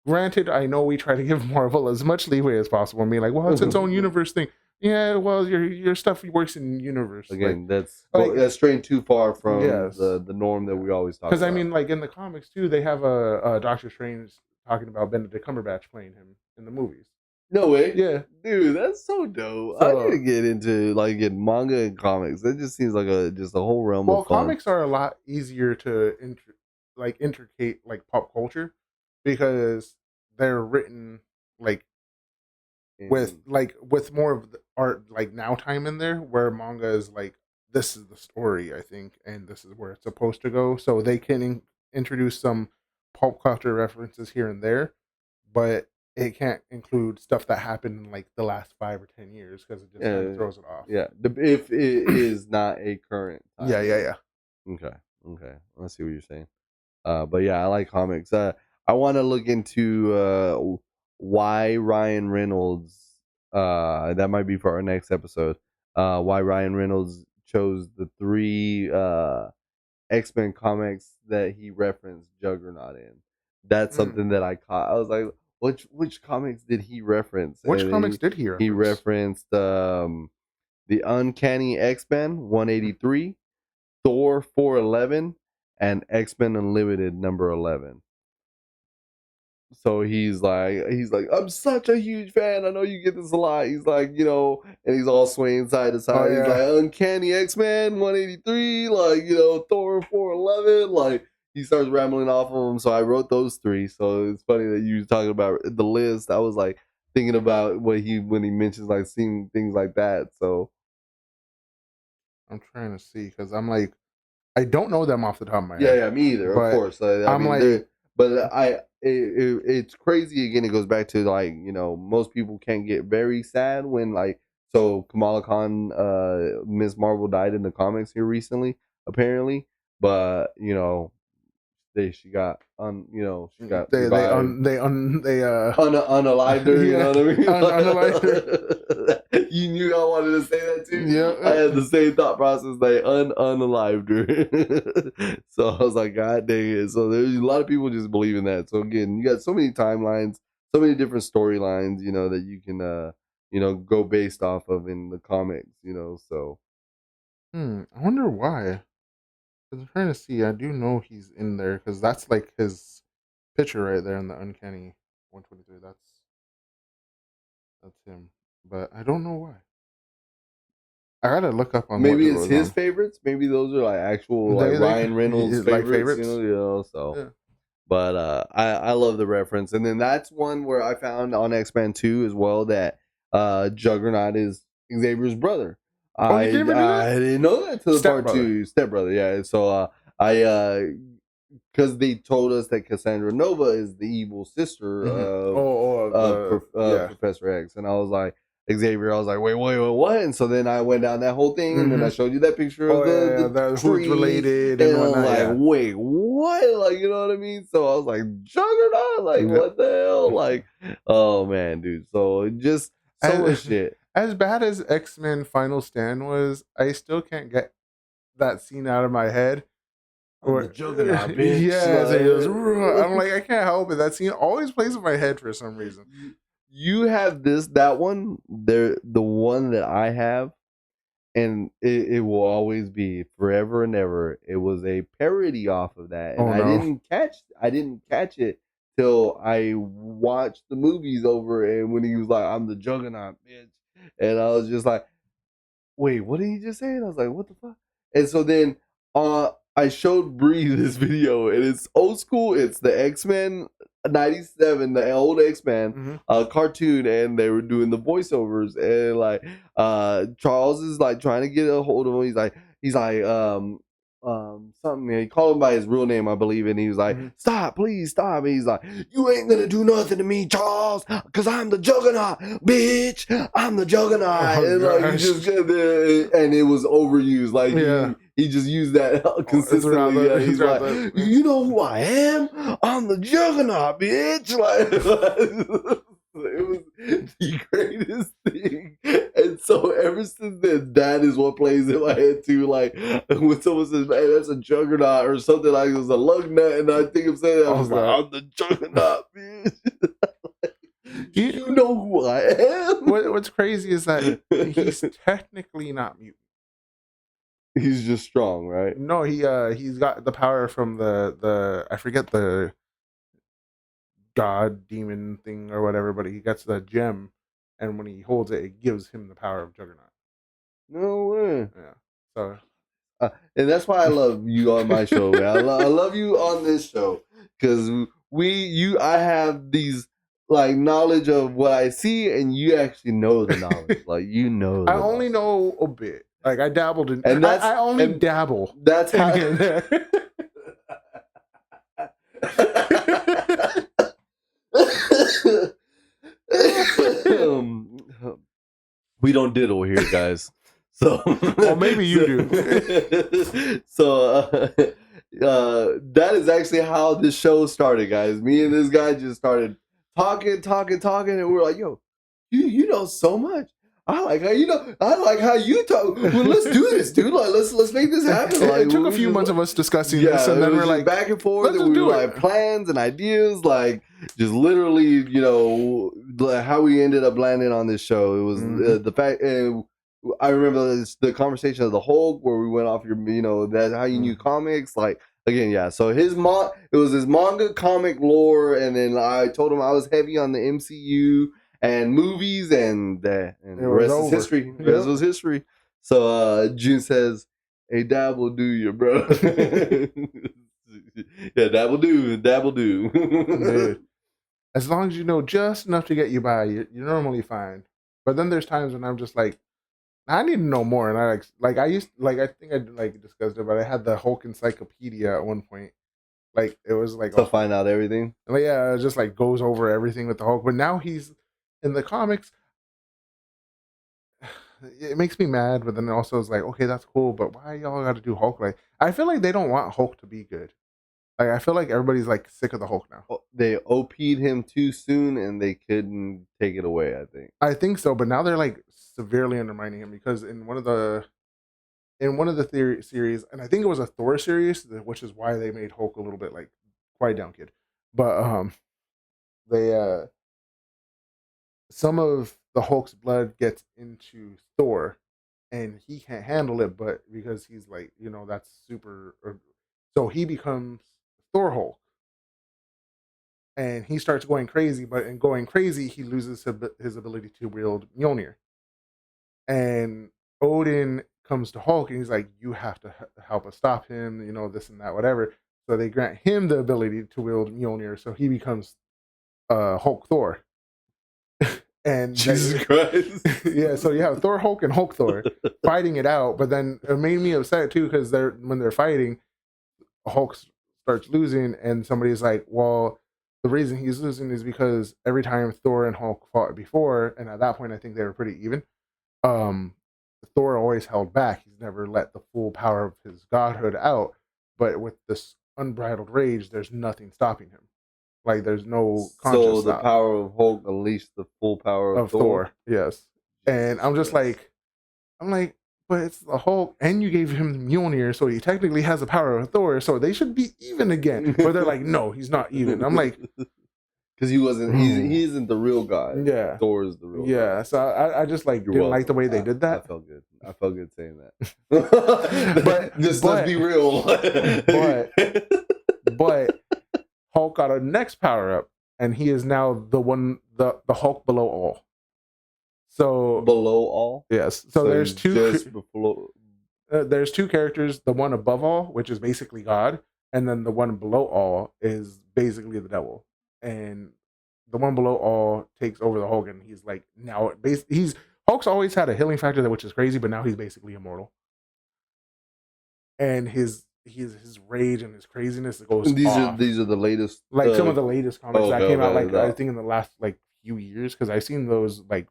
Granted, I know we try to give Marvel as much leeway as possible and be like, well, it's its own universe thing. Yeah, well, your stuff works in universe. Again, Like, that's straying too far from yes. the norm that we always talk about. Because I mean, like in the comics too, they have a Doctor Strange talking about Benedict Cumberbatch playing him in the movies. No way. Yeah. Dude, that's so dope. I need to get into getting manga and comics. That just seems like just a whole realm of fun. Comics are a lot easier to intricate like pop culture, because they're written like with more of the art, like now time in there, where manga is like, this is the story, I think, and this is where it's supposed to go. So they can introduce some pop culture references here and there, but it can't include stuff that happened in like the last 5 or 10 years, because it just kind of throws it off. Yeah, if it is not a current time. Yeah. Okay, I see what you're saying. But yeah, I like comics. I want to look into why Ryan Reynolds. That might be for our next episode. Why Ryan Reynolds chose the 3 X-Men comics that he referenced Juggernaut in. That's something that I caught. I was like, which comics did he reference? Which And comics did he reference? He referenced the Uncanny X-Men 183, Thor 411, and X-Men Unlimited number 11. So he's like, I'm such a huge fan. I know you get this a lot. He's like, and he's all swaying side to side. He's like, Uncanny X-Men 183, like, Thor 411. Like, he starts rambling off of them. So I wrote those 3. So it's funny that you were talking about the list. I was like thinking about when he mentions like seeing things like that. So I'm trying to see because I'm like, I don't know them off the top of my head. Yeah, me either. Of course, it's crazy. Again, it goes back to like most people can get very sad when like Kamala Khan, Ms. Marvel died in the comics here recently, apparently, but she got unalived her, you know what I mean? Unalived her. You knew I wanted to say that too? Yeah. I had the same thought process. They unalived her. So I was like, God dang it. So there's a lot of people just believe in that. So again, you got so many timelines, so many different storylines, that you can go based off of in the comics, so. I wonder why. I'm trying to see. I do know he's in there because that's like his picture right there in the Uncanny 123. That's him, but I don't know why. I gotta look up on. Maybe it's his favorites. Maybe those are like actual Ryan Reynolds favorites. So. Yeah. But I love the reference, and then that's one where I found on X-Men 2 as well that Juggernaut is Xavier's brother. I didn't know that till the part 2 stepbrother. Yeah, so because they told us that Cassandra Nova is the evil sister of Professor X, and I was like Xavier. I was like, wait, what? And so then I went down that whole thing, and then I showed you that picture of the tree related, and I'm like, wait, what? Like, you know what I mean? So I was like, Juggernaut, like, what the hell? Like, oh man, dude. So just so much shit. As bad as X-Men Final Stand was, I still can't get that scene out of my head. Or the Juggernaut, bitch. Yeah, I'm like, I can't help it. That scene always plays in my head for some reason. You have that one. The one that I have, and it will always be forever and ever. It was a parody off of that, and I didn't catch it till I watched the movies over, and when he was like, "I'm the Juggernaut, bitch," and I was just like, "Wait, what did he just say?" And I was like, "What the fuck?" And so then, I showed Bree this video, and it's old school. It's the X-Men 97, the old X-Men cartoon, and they were doing the voiceovers, and like Charles is like trying to get a hold of him. He's like something. He called him by his real name, I believe, and he was like, "Stop, please stop." And he's like, "You ain't gonna do nothing to me, Charles, because I'm the Juggernaut, bitch. I'm the Juggernaut." And like, and it was overused. Like he just used that consistently. He's like, "You know who I am? I'm the Juggernaut, bitch." Like, it was the greatest thing. And so ever since then, that is what plays in my head too. Like when someone says, "Man, that's a Juggernaut," or something like it was a lug nut, and I think I'm saying that, I was like, "I'm the Juggernaut, bitch." You know who I am. What's crazy is that he's technically not mutant. He's just strong, right? No, he's got the power from the I forget the god demon thing or whatever, but he gets the gem, and when he holds it, it gives him the power of Juggernaut. No way. Yeah. So, and that's why I love you on my show, man. I love you on this show because I have these like knowledge of what I see, and you actually know the knowledge. Like you know. I only know a bit. Like I dabbled in, and I only dabble. That's how. We don't diddle here, guys. So, well, maybe you do. So, that is actually how this show started, guys. Me and this guy just started talking, and we're like, yo, you know so much. I like how you talk. Well, let's do this, dude. Like, let's make this happen. Like, it took a few months of us discussing this, and then we're like back and forth, and we were like plans and ideas, like just literally, you know, how we ended up landing on this show. It was the fact. I remember the conversation of the Hulk where we went off your, you know, that's how you knew comics. Like, again, yeah. So it was his manga comic lore, and then I told him I was heavy on the MCU and movies, and the rest is history. The rest was history. So June says, "Hey, Dab will do you, bro." Yeah, Dab will do. Dude, as long as you know just enough to get you by, you're normally fine. But then there's times when I'm just like, I need to know more, and I I think I discussed it, but I had the Hulk encyclopedia at one point. Like, it was like to find out everything. Like, yeah, it just like goes over everything with the Hulk. But now he's in the comics. It makes me mad, but then also it's like, okay, that's cool, but why y'all got to do Hulk? Like, I feel like they don't want Hulk to be good. Like, I feel like everybody's like sick of the Hulk now. They OP'd him too soon, and they couldn't take it away. I think so, but now they're like severely undermining him because in one of the series, and I think it was a Thor series, which is why they made Hulk a little bit like quiet down, kid. But they some of the Hulk's blood gets into Thor, and he can't handle it, but because he's like, you know, that's super, so he becomes Thor Hulk, and he starts going crazy. But in going crazy, he loses his ability to wield Mjolnir, and Odin comes to Hulk, and he's like, you have to help us stop him, you know, this and that, whatever. So they grant him the ability to wield Mjolnir, so he becomes Hulk Thor. And Jesus Christ. Yeah, so you have Thor Hulk and Hulk Thor fighting it out, but then it made me upset too, because when they're fighting, Hulk starts losing, and somebody's like, well, the reason he's losing is because every time Thor and Hulk fought before, and at that point I think they were pretty even, Thor always held back. He's never let the full power of his godhood out, but with this unbridled rage, there's nothing stopping him. Like, there's no conscious so the power of Hulk unleashed the full power of Thor. Yes. And I'm just like, but it's the Hulk, and you gave him Mjolnir, so he technically has the power of Thor, so they should be even again. But they're like, no, he's not even. I'm like, because he isn't the real guy. Yeah, Thor is the real guy. Yeah, so I just like didn't like the way they did that. I felt good saying that. But let's be real. but Hulk got a next power up, and he is now the Hulk below all. So below all, yes. So there's there's two characters. The one above all, which is basically God, and then the one below all is basically the devil. And the one below all takes over the Hulk, and he's like, now Hulk's always had a healing factor, which is crazy, but now he's basically immortal. And his rage and his craziness goes off. These are the latest, like some of the latest comics that came out, like I think in the last like few years, because I've seen those like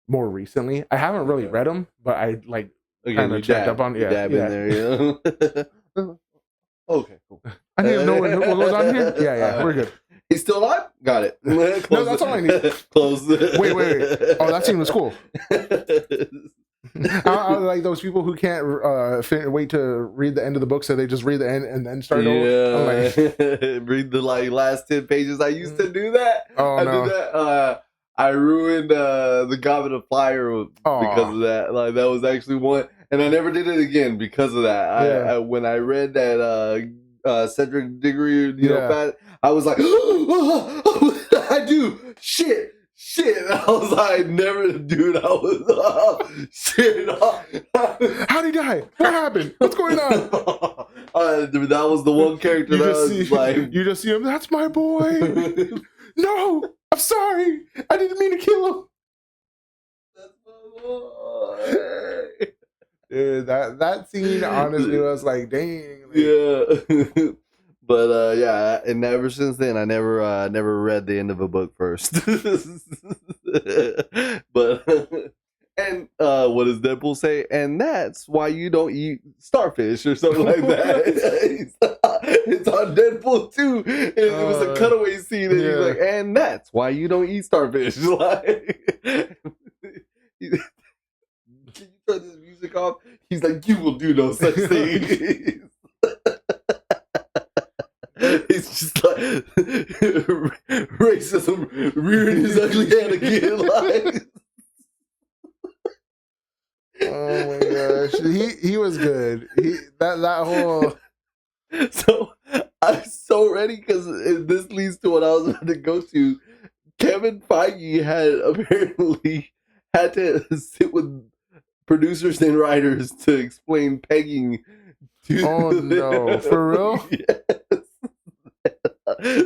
more recently. I haven't really read them, but I like kind of checked up on dab in there, you know. Okay, cool. I need to know what goes on here. Yeah, we're good. He's still alive? Got it. No, that's all I need. Close it. Wait. Oh, that scene was cool. I like those people who can't wait to read the end of the book, so they just read the end and then start over. Like, read the last 10 pages. I used to do that. I did that. I ruined the Goblet of Fire because of that. Like, that was actually one, and I never did it again because of that. When I read that Cedric Diggory, I was like, I do shit. I was like, never, dude. I was shit. How'd he die? What happened? What's going on? That was the one character you just see him. That's my boy. No, I'm sorry. I didn't mean to kill him. That's my boy. Dude, that scene honestly was like, dang. Like, yeah. But and ever since then, I never read the end of a book first. But and what does Deadpool say? And that's why you don't eat starfish or something like that. It's on Deadpool 2. And it was a cutaway scene, and he's like, and that's why you don't eat starfish. Like, can you turn this music off? He's like, you will do no such thing. It's just like racism rearing his ugly head again. Like, oh my gosh, he was good. That whole. So I'm so ready because this leads to what I was about to go to. Kevin Feige apparently had to sit with producers and writers to explain pegging to no, for real? Yes.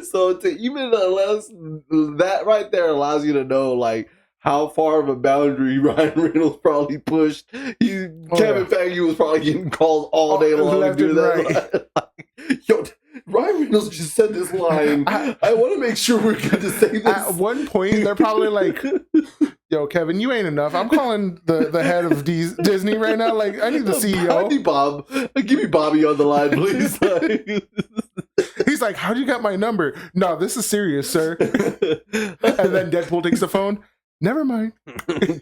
So to even unless that right there allows you to know like how far of a boundary Ryan Reynolds probably pushed. Kevin Feige was probably getting calls all day long to do that. Like, yo, Ryan Reynolds just said this line. I want to make sure we're good to say this. At one point, they're probably like, yo, Kevin, you ain't enough. I'm calling the head of Disney right now. Like, I need the CEO. I need Bob. Give me Bobby on the line, please. He's like, how'd you get my number? No, this is serious, sir. And then Deadpool takes the phone. Never mind. He's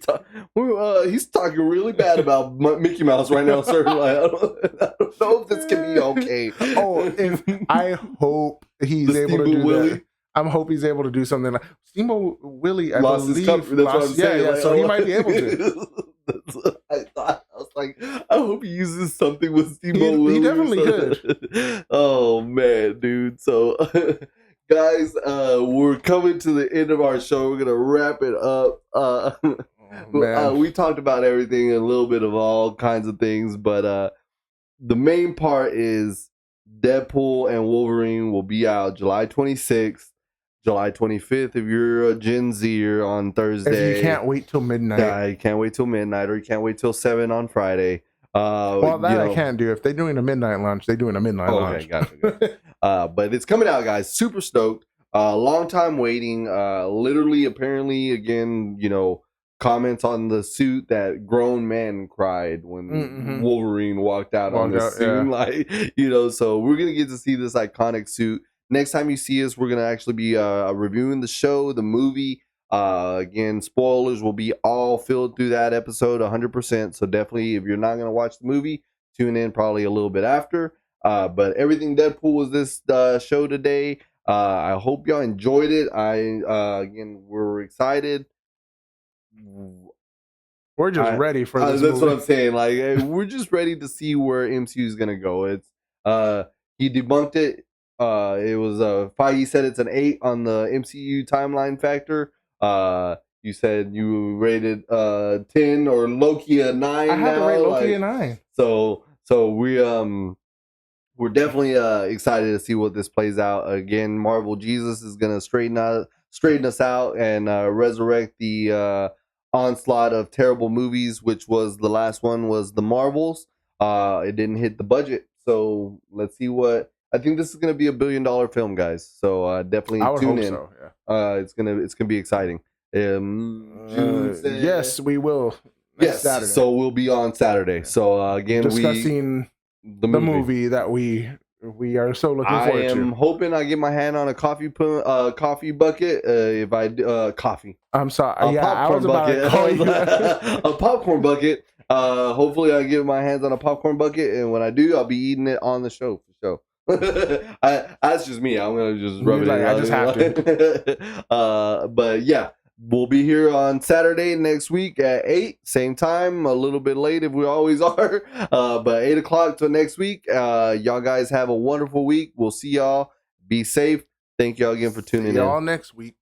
talking really bad about Mickey Mouse right now, sir. Like, I don't know if this can be okay. I hope he's able to do that. I hope he's able to do something like Steamboat Willie. I lost believe. His comfort. That's what I'm saying. Like, so he might be able to. That's what I thought. I was like, I hope he uses something with Steamboat Willie. He definitely could. Oh man, dude. So. Guys, we're coming to the end of our show. We're gonna wrap it up. We talked about everything, a little bit of all kinds of things, but the main part is Deadpool and Wolverine will be out July 26th, July 25th if you're a Gen Zer on Thursday. If you can't wait till midnight. You can't wait till midnight, or you can't wait till 7 on Friday. I can't do. If they're doing a midnight launch, they're doing a midnight launch. Okay, gotcha. But it's coming out, guys. Super stoked. Long time waiting. Literally, apparently, again, comments on the suit that grown men cried when Wolverine walked out on the suit. Yeah. Like, so we're gonna get to see this iconic suit. Next time you see us, we're gonna actually be reviewing the show, the movie. Again, spoilers will be all filled through that episode 100%. So definitely, if you're not going to watch the movie, tune in probably a little bit after. But everything Deadpool was this show today. I hope y'all enjoyed it. Again, we're excited. We're just ready for this. That's what I'm saying. Like, we're just ready to see where MCU is going to go. It's he debunked it. It was Feige said it's an 8 on the MCU timeline factor. You said you rated 10 or Loki a 9. I had to rate Loki a 9. So we're definitely excited to see what this plays out. Again, Marvel Jesus is gonna straighten us out and resurrect the onslaught of terrible movies, which was the last one was the Marvels. It didn't hit the budget, so let's see what. I think this is gonna be $1 billion film, guys. So definitely tune in. So, yeah. It's gonna be exciting. Yes, we will. Yes, Saturday. So we'll be on Saturday. So again, discussing the movie that we are so looking forward to. I am hoping I get my hand on a coffee bucket. If I coffee, I'm sorry. I was about to call you a popcorn bucket. Hopefully, I get my hands on a popcorn bucket, and when I do, I'll be eating it on the show for sure. That's just me. I'm gonna just rub it in. I just have to. But yeah. We'll be here on Saturday next week at 8, same time, a little bit late if we always are, but 8 o'clock till next week. Y'all guys have a wonderful week. We'll see y'all. Be safe. Thank y'all again for tuning in. See y'all next week.